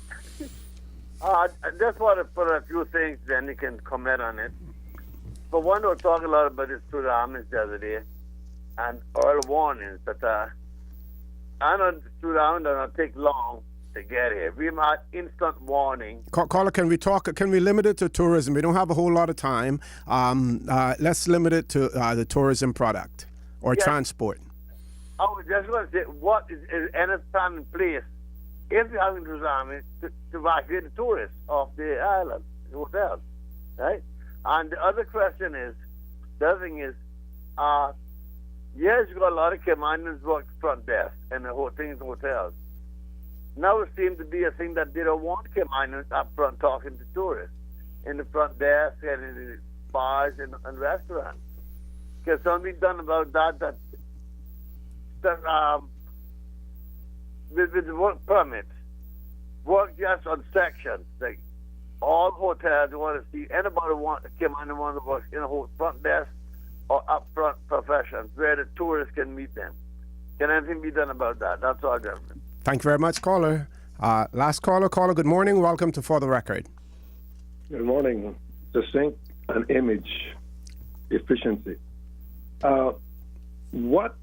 I just want to put a few things, then you can comment on it. For one, we'll talk a lot about this tsunami the other day, and early warnings that I know the tsunami does not take long to get here. We had instant warning. Caller, can we limit it to tourism? We don't have a whole lot of time. Let's limit it to the tourism product or transport. I was just going to say, what is any plan in place if you're having tsunami to evacuate the tourists off the island, the hotels, right? And the other question is, the other thing is, yes, you got a lot of Caymanians work front desk and the whole things in hotels. Now it seems to be a thing that they don't want Caymanians up front talking to tourists in the front desk and in the bars and restaurants. Because something done about that with the work permit, work just on sections. Like all hotels want to see anybody want to work in a whole front desk or up front professions where the tourists can meet them. Can anything be done about that? That's all, gentlemen. Thank you very much, caller. Last caller. Caller, good morning. Welcome to For the Record. Good morning. Succinct and image efficiency. What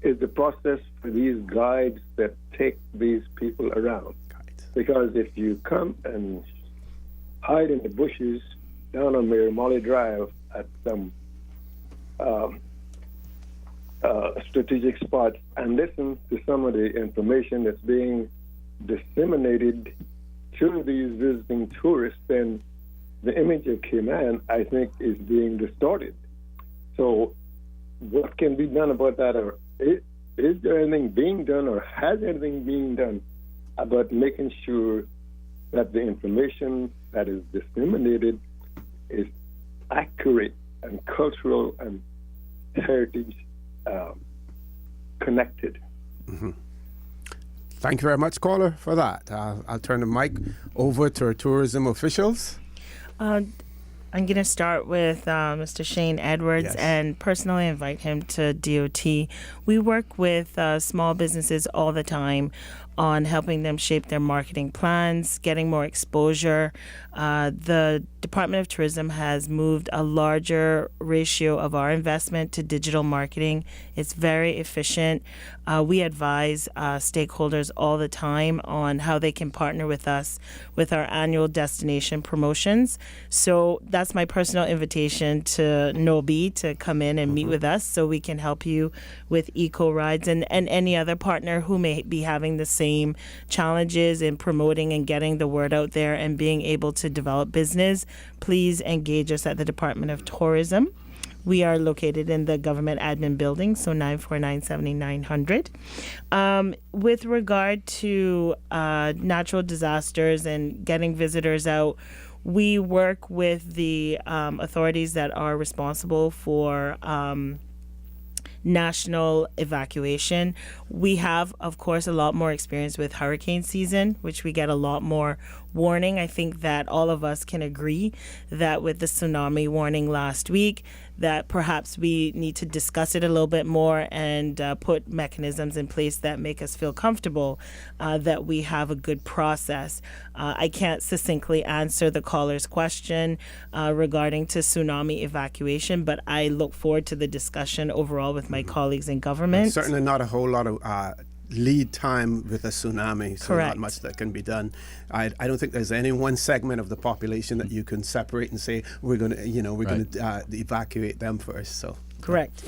is the process for these guides that take these people around? Because if you come and hide in the bushes down on Molly Drive at some strategic spot and listen to some of the information that's being disseminated to these visiting tourists, then the image of Cayman, I think, is being distorted. So what can be done about that? Or is there anything being done, or has anything being done about making sure that the information that is disseminated is accurate and cultural and heritage connected. Mm-hmm. Thank you very much, caller, for that. I'll turn the mic over to our tourism officials. I'm going to start with Mr. Shane Edwards and personally invite him to DOT. We work with small businesses all the time on helping them shape their marketing plans, getting more exposure. The Department of Tourism has moved a larger ratio of our investment to digital marketing. It's very efficient. We advise stakeholders all the time on how they can partner with us with our annual destination promotions. So that's my personal invitation to Nobi to come in and meet with us so we can help you with eco rides and any other partner who may be having the same challenges in promoting and getting the word out there and being able to develop business. Please engage us at the Department of Tourism. We are located in the government admin building, so 949-7900. With regard to natural disasters and getting visitors out, we work with the authorities that are responsible for national evacuation. We have, of course, a lot more experience with hurricane season, which we get a lot more warning. I think that all of us can agree that with the tsunami warning last week, that perhaps we need to discuss it a little bit more and put mechanisms in place that make us feel comfortable that we have a good process. I can't succinctly answer the caller's question regarding to tsunami evacuation, but I look forward to the discussion overall with my colleagues in government. Certainly not a whole lot of lead time with a tsunami, so Correct. not much that can be done. I don't think there's any one segment of the population that you can separate and say we're going to evacuate them first. So correct.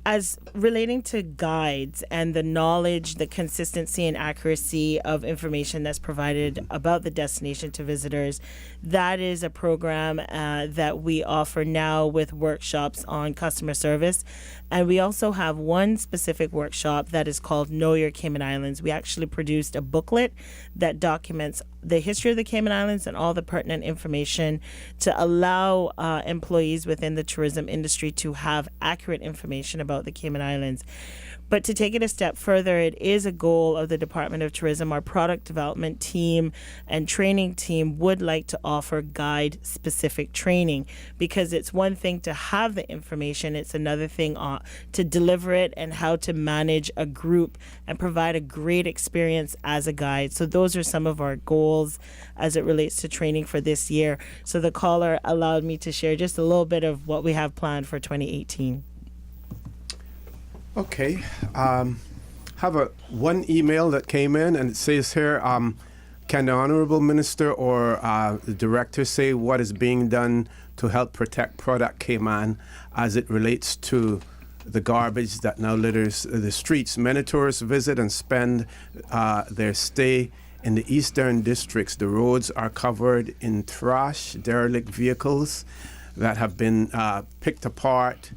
As relating to guides and the knowledge, the consistency and accuracy of information that's provided about the destination to visitors, that is a program that we offer now with workshops on customer service. And we also have one specific workshop that is called Know Your Cayman Islands. We actually produced a booklet that documents the history of the Cayman Islands and all the pertinent information to allow employees within the tourism industry to have accurate information about the Cayman Islands. But to take it a step further, it is a goal of the Department of Tourism. Our product development team and training team would like to offer guide-specific training, because it's one thing to have the information, it's another thing to deliver it and how to manage a group and provide a great experience as a guide. So those are some of our goals as it relates to training for this year. So the caller allowed me to share just a little bit of what we have planned for 2018. okay, have one email that came in, and it says here, can the Honorable Minister or the Director say what is being done to help protect Product Cayman as it relates to the garbage that now litters the streets? Many tourists visit and spend their stay in the eastern districts. The roads are covered in trash, derelict vehicles that have been picked apart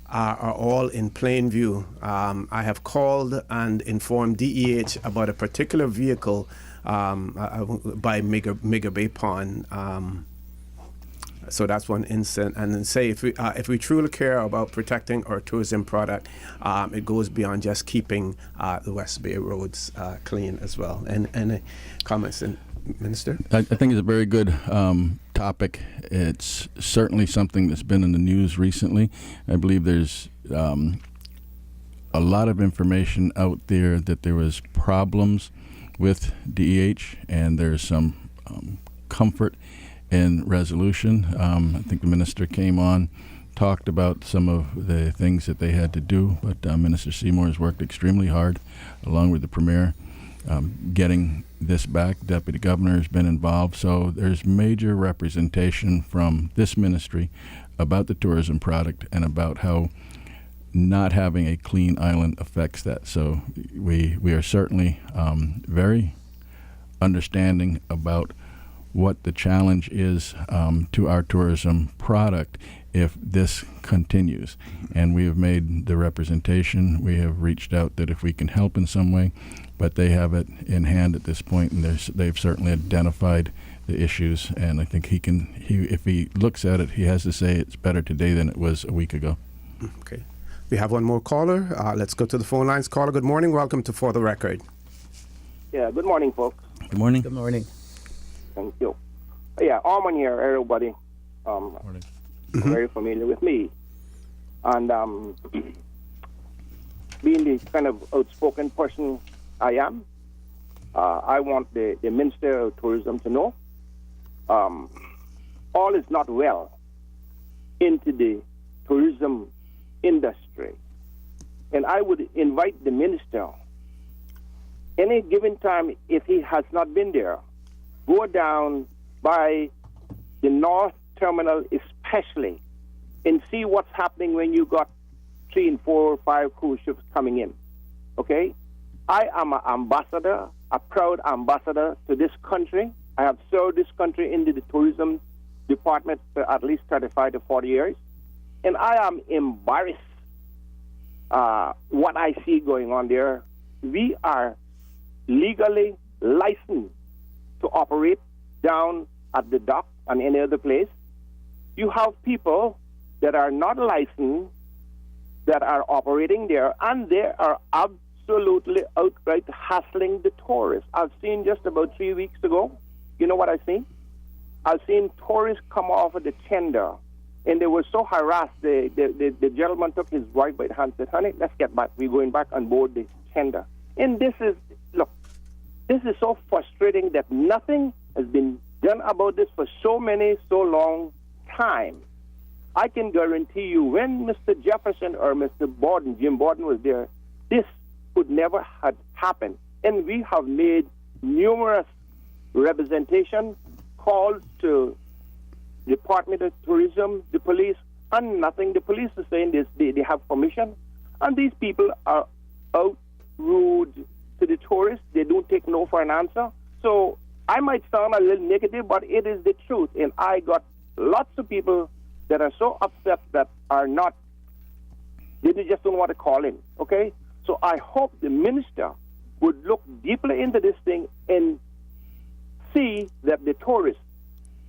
are all in plain view. I have called and informed DEH about a particular vehicle by Mega Bay Pond. So that's one incident. And then say if we truly care about protecting our tourism product, it goes beyond just keeping the West Bay roads clean as well. And any comments, Minister? I think it's a very good topic. It's certainly something that's been in the news recently. I believe there's a lot of information out there that there was problems with DEH, and there's some comfort in resolution. I think the minister came on, talked about some of the things that they had to do, but Minister Seymour has worked extremely hard, along with the Premier, getting this back. Deputy Governor has been involved, so there's major representation from this ministry about the tourism product and about how not having a clean island affects that. So we are certainly very understanding about what the challenge is to our tourism product if this continues. And we have made the representation. We have reached out that if we can help in some way, but they have it in hand at this point, and they've certainly identified the issues. And I think if he looks at it, he has to say it's better today than it was a week ago. Okay. We have one more caller. Let's go to the phone lines. Caller, good morning. Welcome to For the Record. Yeah, good morning, folks. Good morning. Good morning. Thank you. Yeah, Armand here, everybody. Morning. Very familiar with me. And being the kind of outspoken person I am, I want the Minister of Tourism to know all is not well into the tourism industry. And I would invite the minister, any given time, if he has not been there, go down by the North Terminal especially and see what's happening when you got 3 and 4 or 5 cruise ships coming in. Okay? I am an ambassador, a proud ambassador to this country. I have served this country in the tourism department for at least 35 to 40 years. And I am embarrassed what I see going on there. We are legally licensed to operate down at the dock and any other place. You have people that are not licensed that are operating there, and they are absolutely outright hassling the tourists. I've seen just about 3 weeks ago, you know what I've seen? I've seen tourists come off of the tender, and they were so harassed. The gentleman took his wife by the hand and said, honey, let's get back. We're going back on board the tender. And this is so frustrating that nothing has been done about this for so long time. I can guarantee you when Mr. Jefferson or Mr. Borden, Jim Borden was there, this could never have happened. And we have made numerous representation calls to Department of Tourism, the police, and nothing. The police is saying this, they have permission. And these people are out rude to the tourists. They don't take no for an answer. So I might sound a little negative, but it is the truth. And I got lots of people that are so upset that are not, they just don't want to call in, okay? So I hope the minister would look deeply into this thing and see that the tourists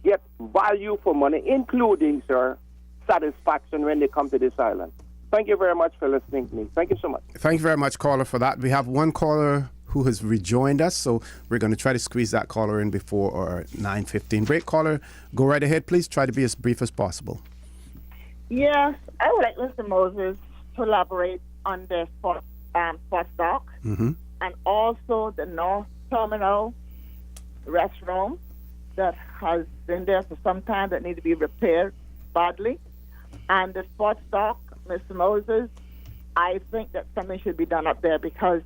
get value for money, including, sir, satisfaction when they come to this island. Thank you very much for listening to me. Thank you so much. Thank you very much, caller, for that. We have one caller who has rejoined us, so we're going to try to squeeze that caller in before our 9:15 break. Caller, go right ahead, please. Try to be as brief as possible. Yes, I would like Mr. Moses to elaborate on the spot dock and also the North Terminal restroom that has been there for some time that need to be repaired badly. And the sports dock, Mr. Moses, I think that something should be done up there because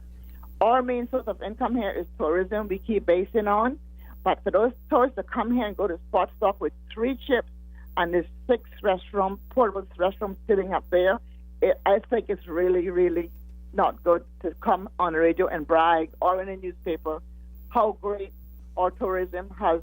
our main source of income here is tourism we keep basing on. But for those tourists that come here and go to sports dock with 3 ships and there's 6 portable restrooms sitting up there, I think it's really, really not good to come on the radio and brag or in a newspaper how great our tourism has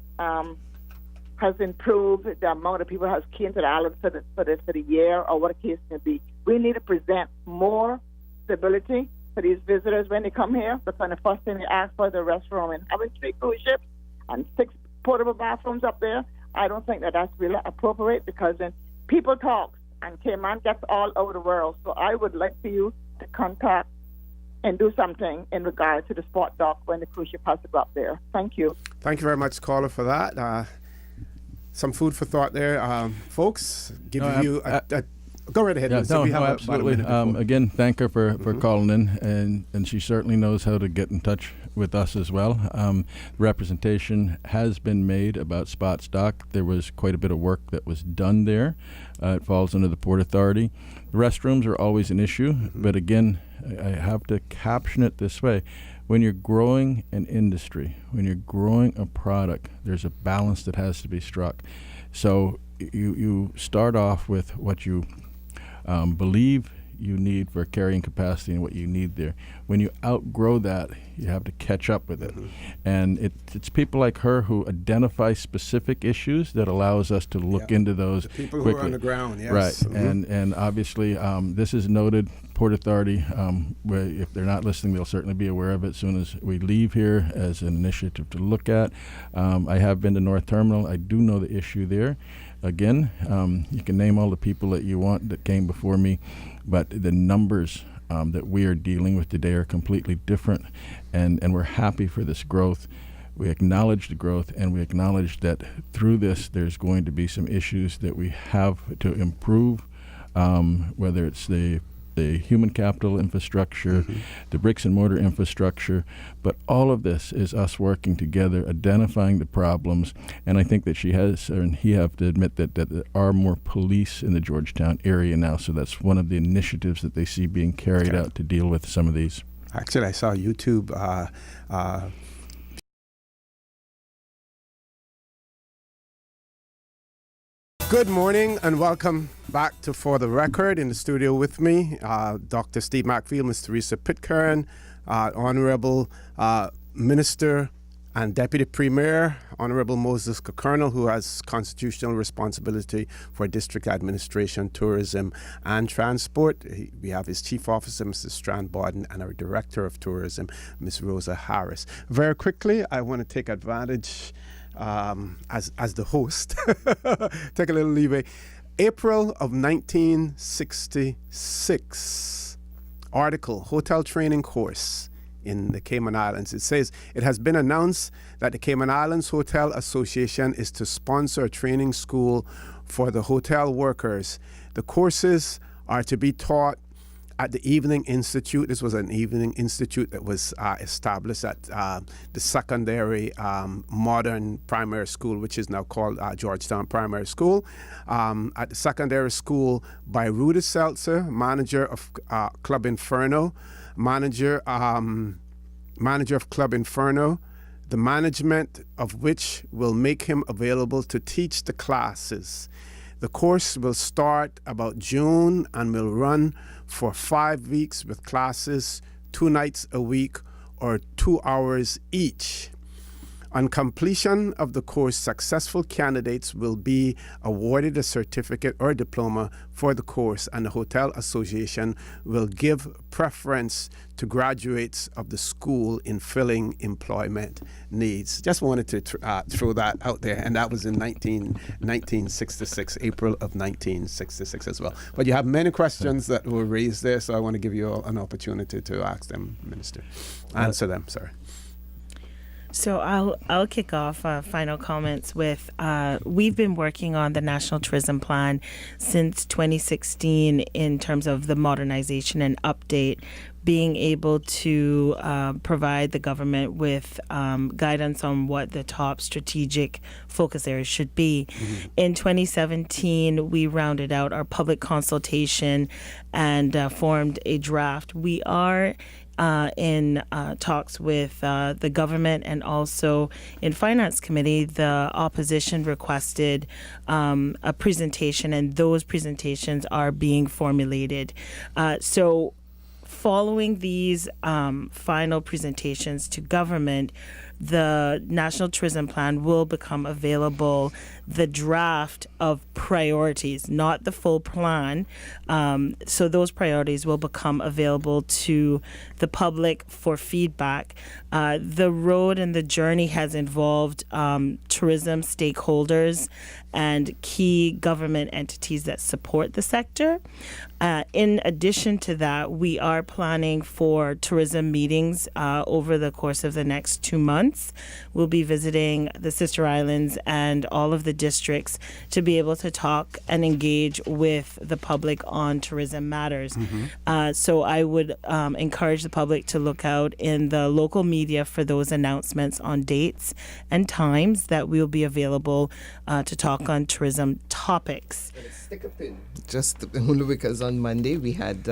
improved, the amount of people has came to the island for the year or what the case may be. We need to present more stability for these visitors when they come here. That's when the first thing they ask for the restroom. And having 3 cruise ships and 6 portable bathrooms up there, I don't think that that's really appropriate because then people talk and Cayman gets all over the world. So I would like for you to contact and do something in regard to the sport dock when the cruise ship has to go up there. Thank you. Thank you very much, caller, for that. Some food for thought there. Folks, go right ahead. Absolutely. Again, thank her for calling in, and she certainly knows how to get in touch with us as well. Representation has been made about Spots Dock. There was quite a bit of work that was done there. It falls under the Port Authority. The restrooms are always an issue, but again, I have to caption it this way. When you're growing an industry, when you're growing a product, there's a balance that has to be struck. So you start off with what you believe you need for carrying capacity and what you need there. When you outgrow that, you have to catch up with it. And it's people like her who identify specific issues that allows us to look into those the people quickly. who are on the ground, yes. Right, and obviously this is noted. Port Authority, where if they're not listening, they'll certainly be aware of it as soon as we leave here as an initiative to look at. I have been to North Terminal. I do know the issue there. Again, you can name all the people that you want that came before me, but the numbers that we are dealing with today are completely different, and we're happy for this growth. We acknowledge the growth, and we acknowledge that through this there's going to be some issues that we have to improve, whether it's the human capital infrastructure, the bricks and mortar infrastructure, but all of this is us working together, identifying the problems, and I think that he have to admit that there are more police in the Georgetown area now, so that's one of the initiatives that they see being carried out to deal with some of these. Actually, I saw YouTube Good morning and welcome back to For the Record. In the studio with me, Dr. Steve Macfield, Ms. Teresa Pitcairn, Honorable Minister and Deputy Premier, Honorable Moses Colonel, who has constitutional responsibility for district administration, tourism, and transport. We have his chief officer, Mr. Strand Borden, and our director of tourism, Ms. Rosa Harris. Very quickly, I want to take advantage as the host, take a little leeway. April of 1966, article, hotel training course in the Cayman Islands. It says, it has been announced that the Cayman Islands Hotel Association is to sponsor a training school for the hotel workers. The courses are to be taught at the Evening Institute. This was an evening institute that was established at the secondary modern primary school, which is now called Georgetown Primary School. At the secondary school by Rudy Seltzer, manager of Club Inferno, manager of Club Inferno, the management of which will make him available to teach the classes. The course will start about June and will run for 5 weeks with classes 2 nights a week or 2 hours each. On completion of the course, successful candidates will be awarded a certificate or diploma for the course, and the Hotel Association will give preference to graduates of the school in filling employment needs. Just wanted to throw that out there, and that was in 1966, April of 1966 as well. But you have many questions that were raised there, so I want to give you an opportunity to ask them, Minister. Answer them, sorry. So I'll kick off final comments with we've been working on the National Tourism Plan since 2016 in terms of the modernization and update, being able to provide the government with guidance on what the top strategic focus areas should be. In 2017, we rounded out our public consultation and formed a draft. We are in talks with the government, and also in Finance Committee, the opposition requested a presentation, and those presentations are being formulated. So following these final presentations to government, the National Tourism Plan will become available, the draft of priorities, not the full plan. So those priorities will become available to the public for feedback. The road and the journey has involved tourism stakeholders and key government entities that support the sector. In addition to that, we are planning for tourism meetings over the course of the next 2 months. We'll be visiting the Sister Islands and all of the districts to be able to talk and engage with the public on tourism matters. So I would encourage the public to look out in the local media for those announcements on dates and times that we'll be available to talk on tourism topics. Stick a pin. Just only because on Monday we had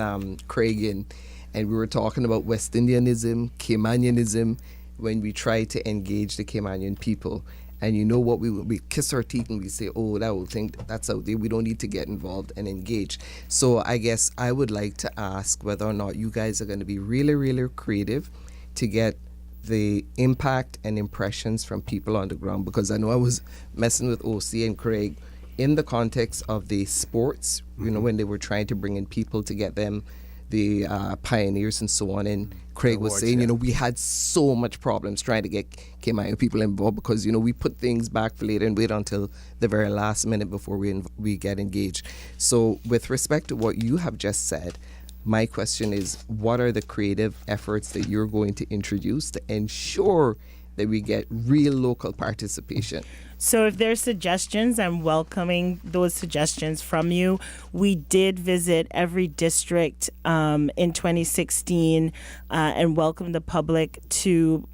Craig in, and we were talking about West Indianism, Caymanianism, when we try to engage the Caymanian people. And you know what, we kiss our teeth and we say, oh, that whole thing, that's out there. We don't need to get involved and engage. So I guess I would like to ask whether or not you guys are going to be really, really creative to get the impact and impressions from people on the ground. Because I know I was messing with OC and Craig in the context of the sports, you know, when they were trying to bring in people to get them the pioneers and so on, and Craig was saying, you know, we had so much problems trying to get Cayman people involved because, you know, we put things back for later and wait until the very last minute before we get engaged. So with respect to what you have just said, my question is, what are the creative efforts that you're going to introduce to ensure that we get real local participation? So if there's suggestions, I'm welcoming those suggestions from you. We did visit every district in 2016 and welcome the public to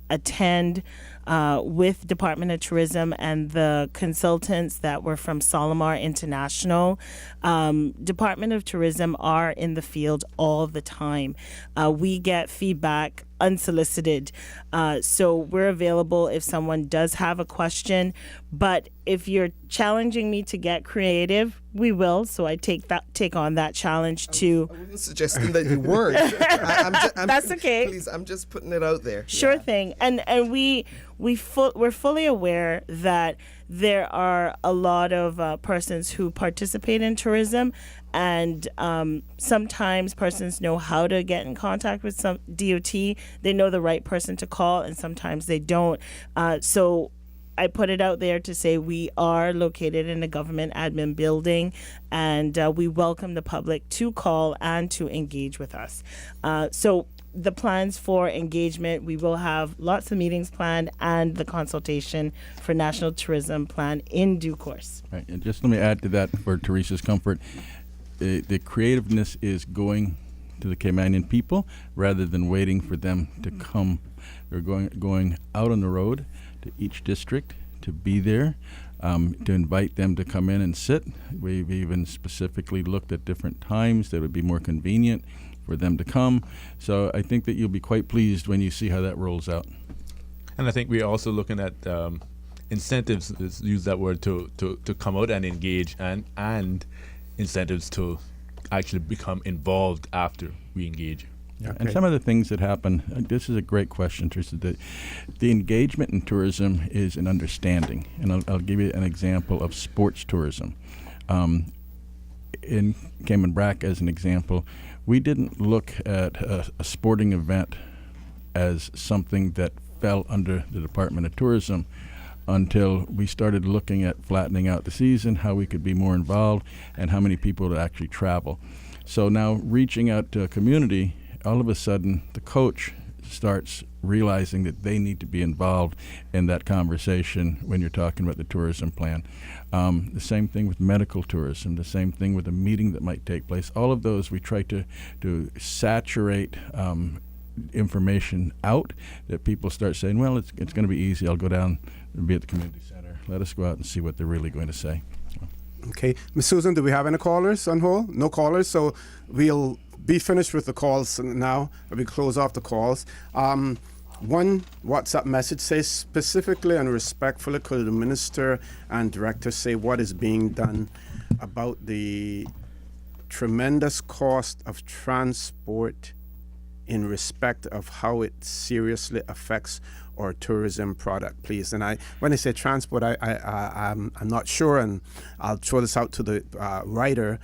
attend with Department of Tourism and the consultants that were from Solomar International. Department of Tourism are in the field all the time. We get feedback unsolicited. So we're available if someone does have a question. But if you're challenging me to get creative, we will. So I take on that challenge too. I wasn't suggesting that you weren't. That's okay. Please, I'm just putting it out there. Sure thing. And we're fully aware that there are a lot of persons who participate in tourism, and sometimes persons know how to get in contact with some DOT. They know the right person to call, and sometimes they don't. So I put it out there to say we are located in a government admin building, and we welcome the public to call and to engage with us. So the plans for engagement, we will have lots of meetings planned and the consultation for National Tourism Plan in due course. Right, and just let me add to that for Teresa's comfort. The creativeness is going to the Caymanian people rather than waiting for them to come. We're going out on the road to each district to be there, to invite them to come in and sit. We've even specifically looked at different times that would be more convenient for them to come. So I think that you'll be quite pleased when you see how that rolls out. And I think we're also looking at incentives, let's use that word, to come out and engage, and incentives to actually become involved after we engage. Yeah, okay. And some of the things that happen, this is a great question, Teresa. The engagement in tourism is an understanding. And I'll give you an example of sports tourism. In Cayman Brac, as an example, we didn't look at a sporting event as something that fell under the Department of Tourism until we started looking at flattening out the season, how we could be more involved, and how many people would actually travel. So now reaching out to a community, all of a sudden the coach starts realizing that they need to be involved in that conversation when you're talking about the tourism plan. The same thing with medical tourism, the same thing with a meeting that might take place. All of those we try to saturate information out that people start saying, well, it's going to be easy. I'll go down and be at the community center. Let us go out and see what they're really going to say. Okay. Ms. Susan, do we have any callers on hold? No callers, so we'll be finished with the calls now. We close off the calls. One WhatsApp message says, specifically and respectfully, could the minister and director say what is being done about the tremendous cost of transport in respect of how it seriously affects our tourism product, please? And when I say transport, I'm not sure, and I'll throw this out to the writer.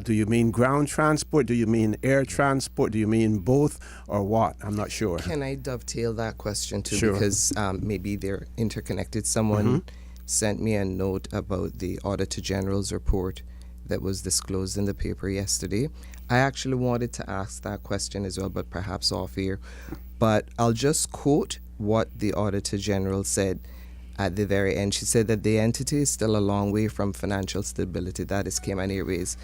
Do you mean ground transport? Do you mean air transport? Do you mean both, or what? I'm not sure. Can I dovetail that question too? Sure. Because maybe they're interconnected. Someone sent me a note about the Auditor General's report that was disclosed in the paper yesterday. I actually wanted to ask that question as well, but perhaps off air. But I'll just quote what the Auditor General said at the very end. She said that the entity is still a long way from financial stability. That is Cayman Airways.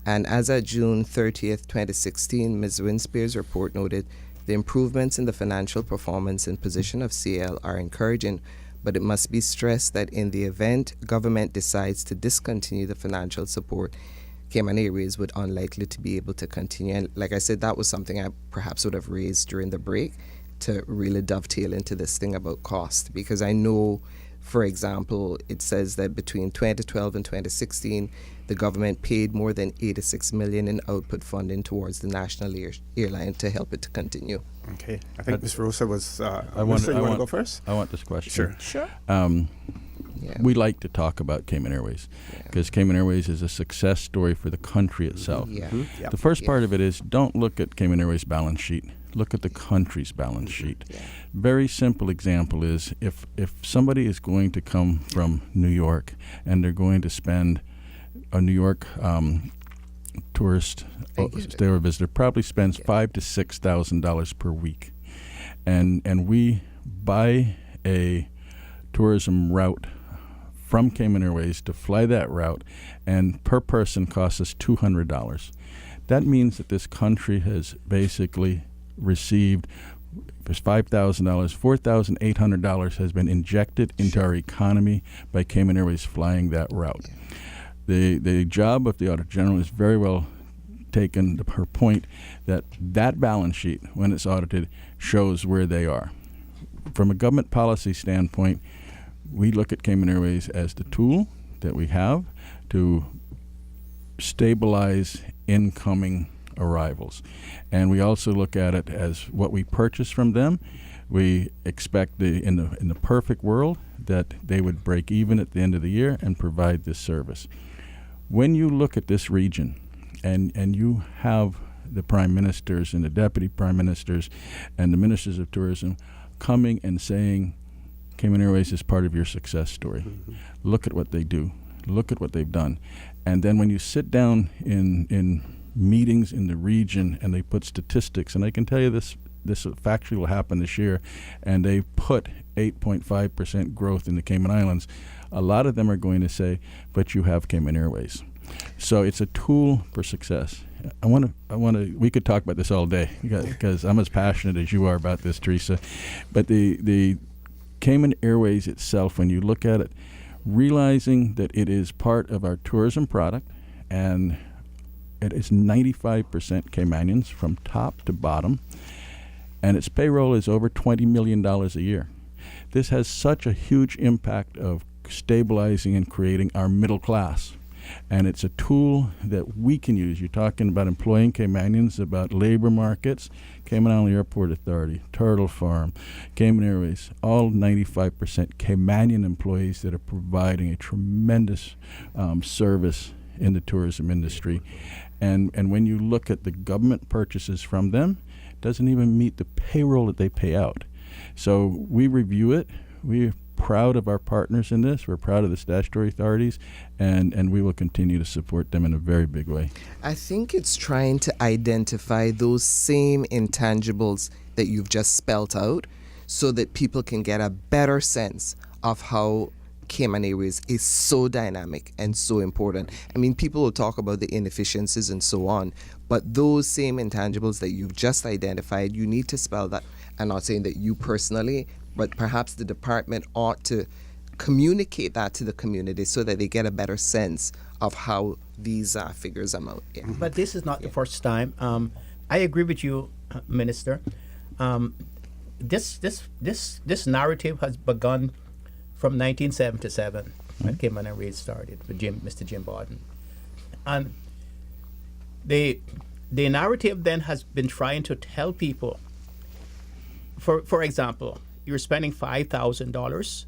And as at June 30th, 2016, Ms. Winspear's report noted the improvements in the financial performance and position of CL are encouraging, but it must be stressed that in the event government decides to discontinue the financial support, Cayman Airways would unlikely to be able to continue. And like I said, that was something I perhaps would have raised during the break to really dovetail into this thing about cost, because I know For example, it says that between 2012 and 2016, the government paid more than $86 million in output funding towards the national airline to help it to continue. Okay. I think Ms. Rosa was. you want to go first? I want this question. Sure. We like to talk about Cayman Airways because Cayman Airways is a success story for the country itself. The first part of it is don't look at Cayman Airways' balance sheet. Look at the country's balance sheet. Very simple example is if somebody is going to come from New York and they're going to spend a New York tourist stay or visitor probably spends $5,000 to $6,000 per week, and we buy a tourism route from Cayman Airways to fly that route, and per person costs us $200. That means that this country has basically received $5,000, $4,800 has been injected into our economy by Cayman Airways flying that route. The job of the Auditor General is very well taken to her point that balance sheet, when it's audited, shows where they are. From a government policy standpoint, we look at Cayman Airways as the tool that we have to stabilize incoming arrivals. And we also look at it as what we purchase from them. We expect in the perfect world that they would break even at the end of the year and provide this service. When you look at this region and you have the prime ministers and the deputy prime ministers and the ministers of tourism coming and saying, Cayman Airways is part of your success story. Look at what they do. Look at what they've done. And then when you sit down in meetings in the region and they put statistics, and I can tell you this factually will happen this year, and they put 8.5% growth in the Cayman Islands, a lot of them are going to say, but you have Cayman Airways. So it's a tool for success. We could talk about this all day because I'm as passionate as you are about this, Teresa. But the Cayman Airways itself, when you look at it, realizing that it is part of our tourism product, and it is 95% Caymanians from top to bottom, and its payroll is over $20 million a year. This has such a huge impact of stabilizing and creating our middle class. And it's a tool that we can use. You're talking about employing Caymanians, about labor markets, Cayman Island Airport Authority, Turtle Farm, Cayman Airways, all 95% Caymanian employees that are providing a tremendous service in the tourism industry. And when you look at the government purchases from them, it doesn't even meet the payroll that they pay out. So we review it. We're proud of our partners in this. We're proud of the statutory authorities, and we will continue to support them in a very big way. I think it's trying to identify those same intangibles that you've just spelt out so that people can get a better sense of how Cayman Airways is so dynamic and so important. I mean, people will talk about the inefficiencies and so on, but those same intangibles that you've just identified, you need to spell that. I'm not saying that you personally, but perhaps the department ought to communicate that to the community so that they get a better sense of how these figures amount. Yeah. But this is not the first time. I agree with you, Minister. This narrative has begun from 1977 when Cayman Airways started with Mr. Jim Borden, and the narrative then has been trying to tell people. For example, you're spending $5,000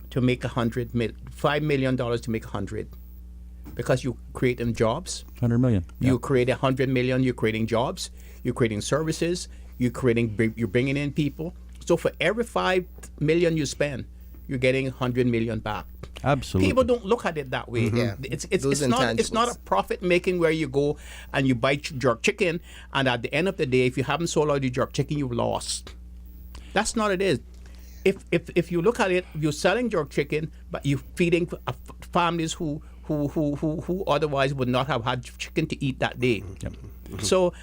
to make $5 million to make 100, because you creating jobs. 100 million. You create 100 million. You're creating jobs. You're creating services. You're bringing in people. So for every 5 million you spend, you're getting 100 million back. Absolutely. People don't look at it that way. Yeah. It's not a profit making where you go and you buy jerk chicken, and at the end of the day, if you haven't sold out your jerk chicken, you've lost. That's not what it is. If you look at it, you're selling jerk chicken, but you're feeding families who otherwise would not have had chicken to eat that day. Yep. So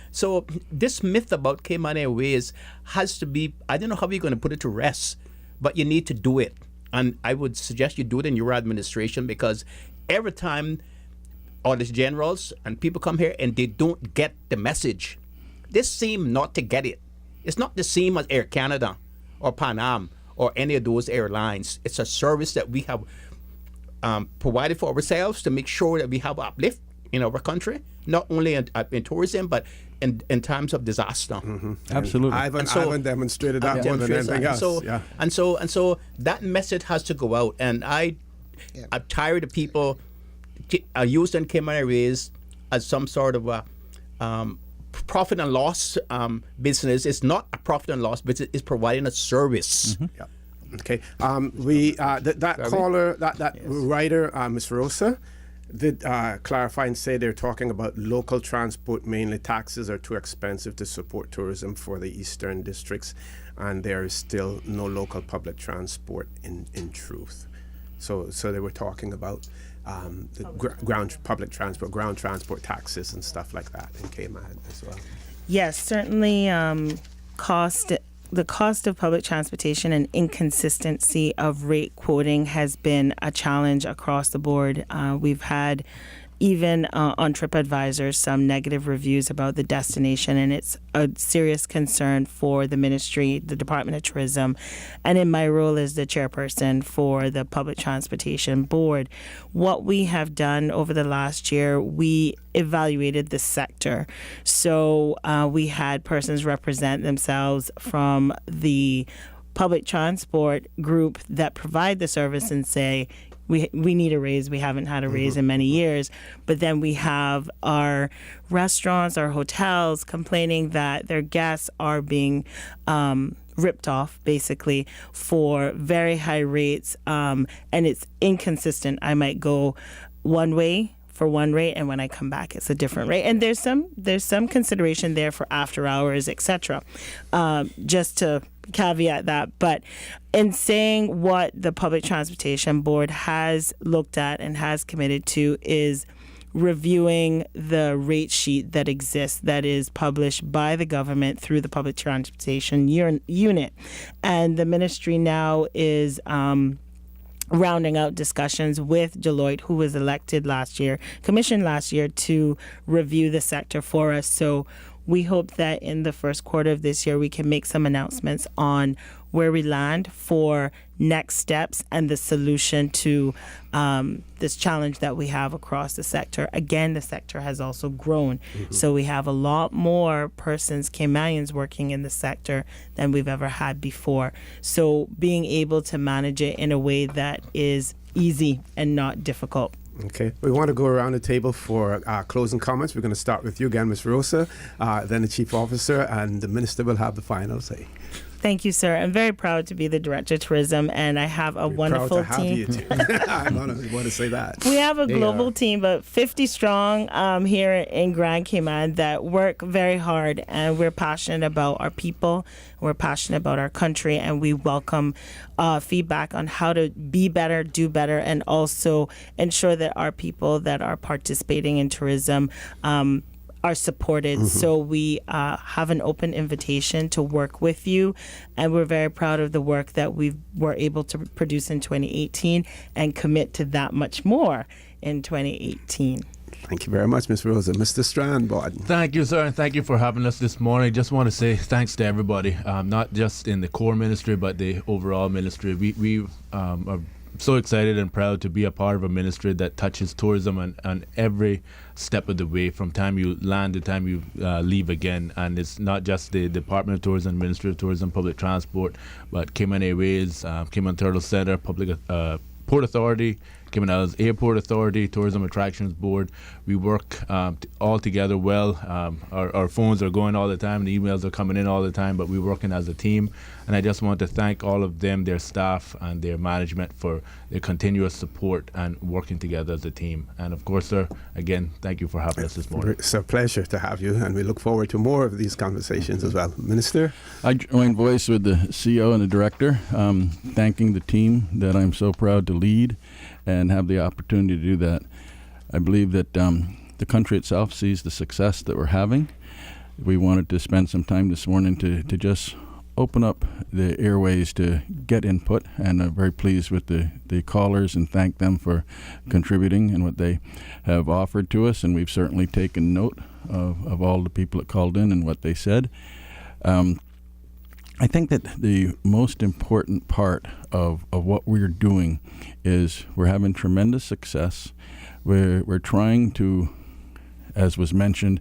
this myth about Cayman Airways has to be, I don't know how you're going to put it to rest, but you need to do it. And I would suggest you do it in your administration, because every time audit generals and people come here and they don't get the message, they seem not to get it. It's not the same as Air Canada or Pan Am or any of those airlines. It's a service that we have provided for ourselves to make sure that we have uplift in our country, not only in tourism, but in times of disaster. Mm-hmm. Absolutely. Ivan demonstrated that more than anything else. And so that message has to go out. And I'm tired of people using Cayman Airways as some sort of a profit and loss business. It's not a profit and loss business. It's providing a service. Mm-hmm. Yeah. Okay. That writer, Ms. Rosa, did clarify and say they're talking about local transport, mainly taxis are too expensive to support tourism for the eastern districts, and there is still no local public transport in truth. So they were talking about the ground transport taxes and stuff like that in Cayman as well. Yes, certainly the cost of public transportation and inconsistency of rate quoting has been a challenge across the board. We've had, even on TripAdvisor, some negative reviews about the destination, and it's a serious concern for the ministry, the Department of Tourism, and in my role as the chairperson for the Public Transportation Board. What we have done over the last year, we evaluated the sector. So we had persons represent themselves from the public transport group that provide the service and say, we need a raise. We haven't had a raise in many years. But then we have our restaurants, our hotels complaining that their guests are being ripped off, basically, for very high rates. And it's inconsistent. I might go one way for one rate, and when I come back, it's a different rate. And there's some consideration there for after hours, etc. Just to caveat that. But in saying what the Public Transportation Board has looked at and has committed to is reviewing the rate sheet that exists, that is published by the government through the Public Transportation Unit. And the ministry now is rounding out discussions with Deloitte, who was commissioned last year to review the sector for us. So we hope that in the first quarter of this year, we can make some announcements on where we land for next steps and the solution to this challenge that we have across the sector. Again, the sector has also grown. Mm-hmm. So we have a lot more persons, Caymanians, working in the sector than we've ever had before. So being able to manage it in a way that is easy and not difficult. Okay, we want to go around the table for closing comments. We're going to start with you again, Ms. Rosa, then the Chief Officer, and the Minister will have the final say. Thank you, sir. I'm very proud to be the Director of Tourism, and I have a wonderful team. Proud to have you, too. I want to say that. We have a global team, but 50 strong here in Grand Cayman that work very hard, and we're passionate about our people. We're passionate about our country, and we welcome feedback on how to be better, do better, and also ensure that our people that are participating in tourism are supported. Mm-hmm. So we have an open invitation to work with you, and we're very proud of the work that we were able to produce in 2018 and commit to that much more in 2018. Thank you very much, Ms. Rosa. Mr. Strandbod. Thank you, sir, and thank you for having us this morning. Just want to say thanks to everybody, not just in the core ministry, but the overall ministry. We are so excited and proud to be a part of a ministry that touches tourism on every step of the way, from time you land to time you leave again. And it's not just the Department of Tourism, Ministry of Tourism, Public Transport, but Cayman Airways, Cayman Turtle Center, Public Port Authority, Cayman Islands Airport Authority, Tourism Attractions Board. We work all together well. Our phones are going all the time, the emails are coming in all the time, but we're working as a team. And I just want to thank all of them, their staff and their management, for their continuous support and working together as a team. And of course, sir, again, thank you for having us this morning. It's a pleasure to have you, and we look forward to more of these conversations as well. Minister? I join voice with the CEO and the Director, thanking the team that I'm so proud to lead and have the opportunity to do that. I believe that the country itself sees the success that we're having. We wanted to spend some time this morning to just open up the airways to get input, and I'm very pleased with the callers and thank them for contributing and what they have offered to us, and we've certainly taken note of all the people that called in and what they said. I think that the most important part of what we're doing is we're having tremendous success. We're trying to, as was mentioned,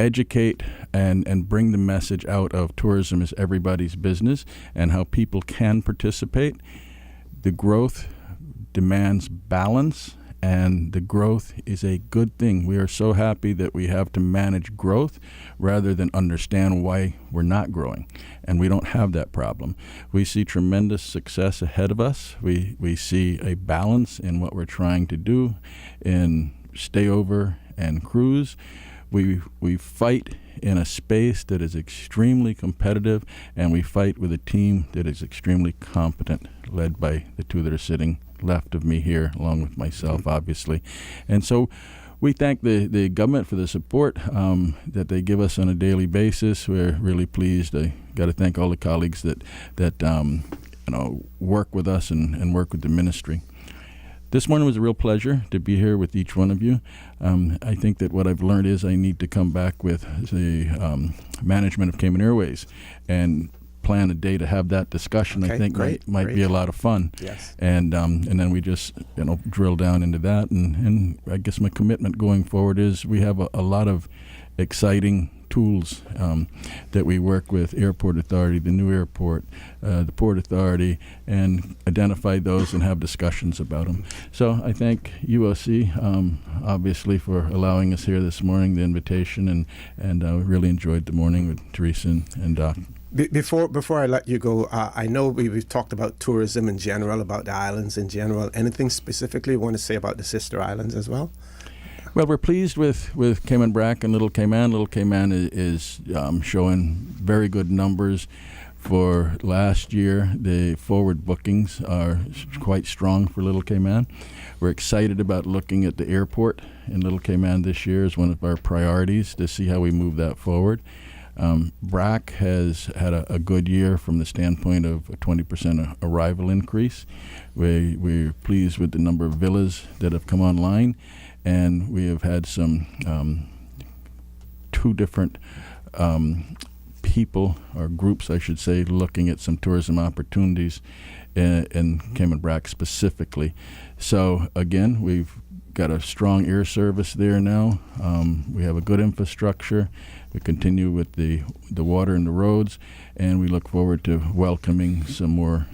educate and bring the message out of tourism is everybody's business and how people can participate. The growth demands balance, and the growth is a good thing. We are so happy that we have to manage growth rather than understand why we're not growing. And we don't have that problem. We see tremendous success ahead of us. We see a balance in what we're trying to do in stay over and cruise. We fight in a space that is extremely competitive, and we fight with a team that is extremely competent, led by the two that are sitting left of me here, along with myself, obviously. And so we thank the government for the support that they give us on a daily basis. We're really pleased. I got to thank all the colleagues that work with us and work with the ministry. This morning was a real pleasure to be here with each one of you. I think that what I've learned is I need to come back with the management of Cayman Airways and plan a day to have that discussion. Okay, I think great. might be a lot of fun. Yes. And then we just drill down into that. And I guess my commitment going forward is we have a lot of exciting tools that we work with Airport Authority, the new airport, the Port Authority, and identify those and have discussions about them. So I thank UOC, obviously, for allowing us here this morning, the invitation, and we really enjoyed the morning with Teresa and Doc. Before I let you go, I know we've talked about tourism in general, about the islands in general. Anything specifically you want to say about the sister islands as well? Well, we're pleased with Cayman Brac and Little Cayman. Little Cayman is showing very good numbers for last year. The forward bookings are quite strong for Little Cayman. We're excited about looking at the airport in Little Cayman this year as one of our priorities to see how we move that forward. Brac has had a good year from the standpoint of a 20% arrival increase. We're pleased with the number of villas that have come online, and we have had some two different people, or groups I should say, looking at some tourism opportunities in Cayman Brac specifically. So again, we've got a strong air service there now. We have a good infrastructure. We continue with the water and the roads, and we look forward to welcoming some more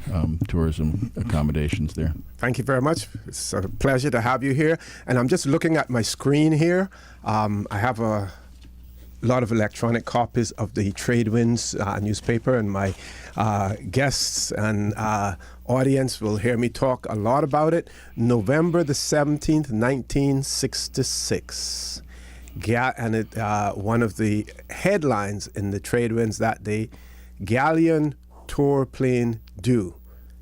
tourism accommodations there. Thank you very much. It's a pleasure to have you here. And I'm just looking at my screen here. I have a lot of electronic copies of the Tradewinds newspaper, and my guests and audience will hear me talk a lot about it. November the 17th, 1966. And one of the headlines in the Tradewinds that day, Galleon tour plane due.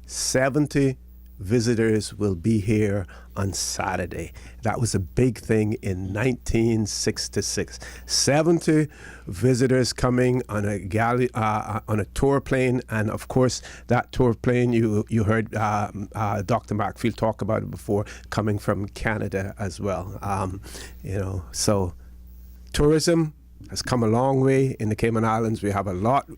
70 visitors will be here on Saturday. That was a big thing in 1966. 70 visitors coming on a tour plane, and of course that tour plane you heard Dr. Macfield talk about it before, coming from Canada as well. So tourism has come a long way in the Cayman Islands. We have a lot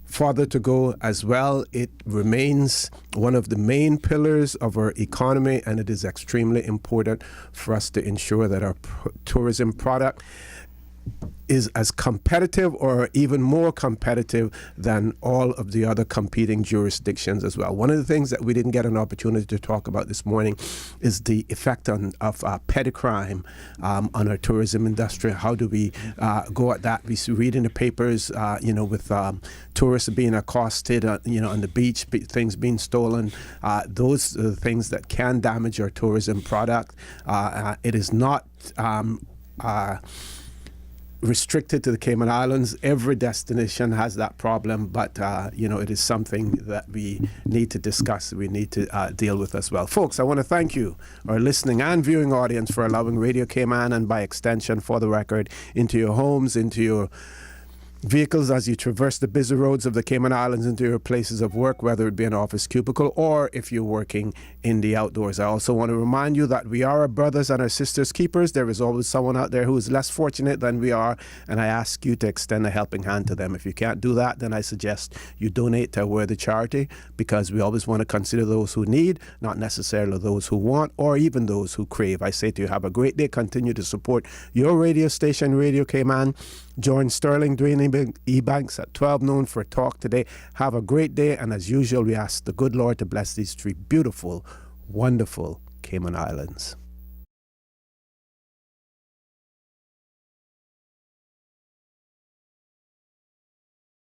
farther to go as well. It remains one of the main pillars of our economy, and it is extremely important for us to ensure that our tourism product is as competitive or even more competitive than all of the other competing jurisdictions as well. One of the things that we didn't get an opportunity to talk about this morning is the effect of petty crime on our tourism industry. How do we go at that? We read in the papers, with tourists being accosted, on the beach, things being stolen. Those are the things that can damage our tourism product. It is not restricted to the Cayman Islands. Every destination has that problem, but it is something that we need to discuss, we need to deal with as well. Folks, I want to thank you, our listening and viewing audience, for allowing Radio Cayman, and by extension For the Record, into your homes, into your vehicles as you traverse the busy roads of the Cayman Islands into your places of work, whether it be an office cubicle or if you're working in the outdoors. I also want to remind you that we are our brothers and our sisters keepers. There is always someone out there who is less fortunate than we are, and I ask you to extend a helping hand to them. If you can't do that, then I suggest you donate to a worthy charity, because we always want to consider those who need, not necessarily those who want or even those who crave. I say to you, have a great day. Continue to support your radio station, Radio Cayman. Join Sterling, Dwayne Ebanks at 12 noon for a talk today. Have a great day, and as usual, we ask the good Lord to bless these three beautiful, wonderful Cayman Islands.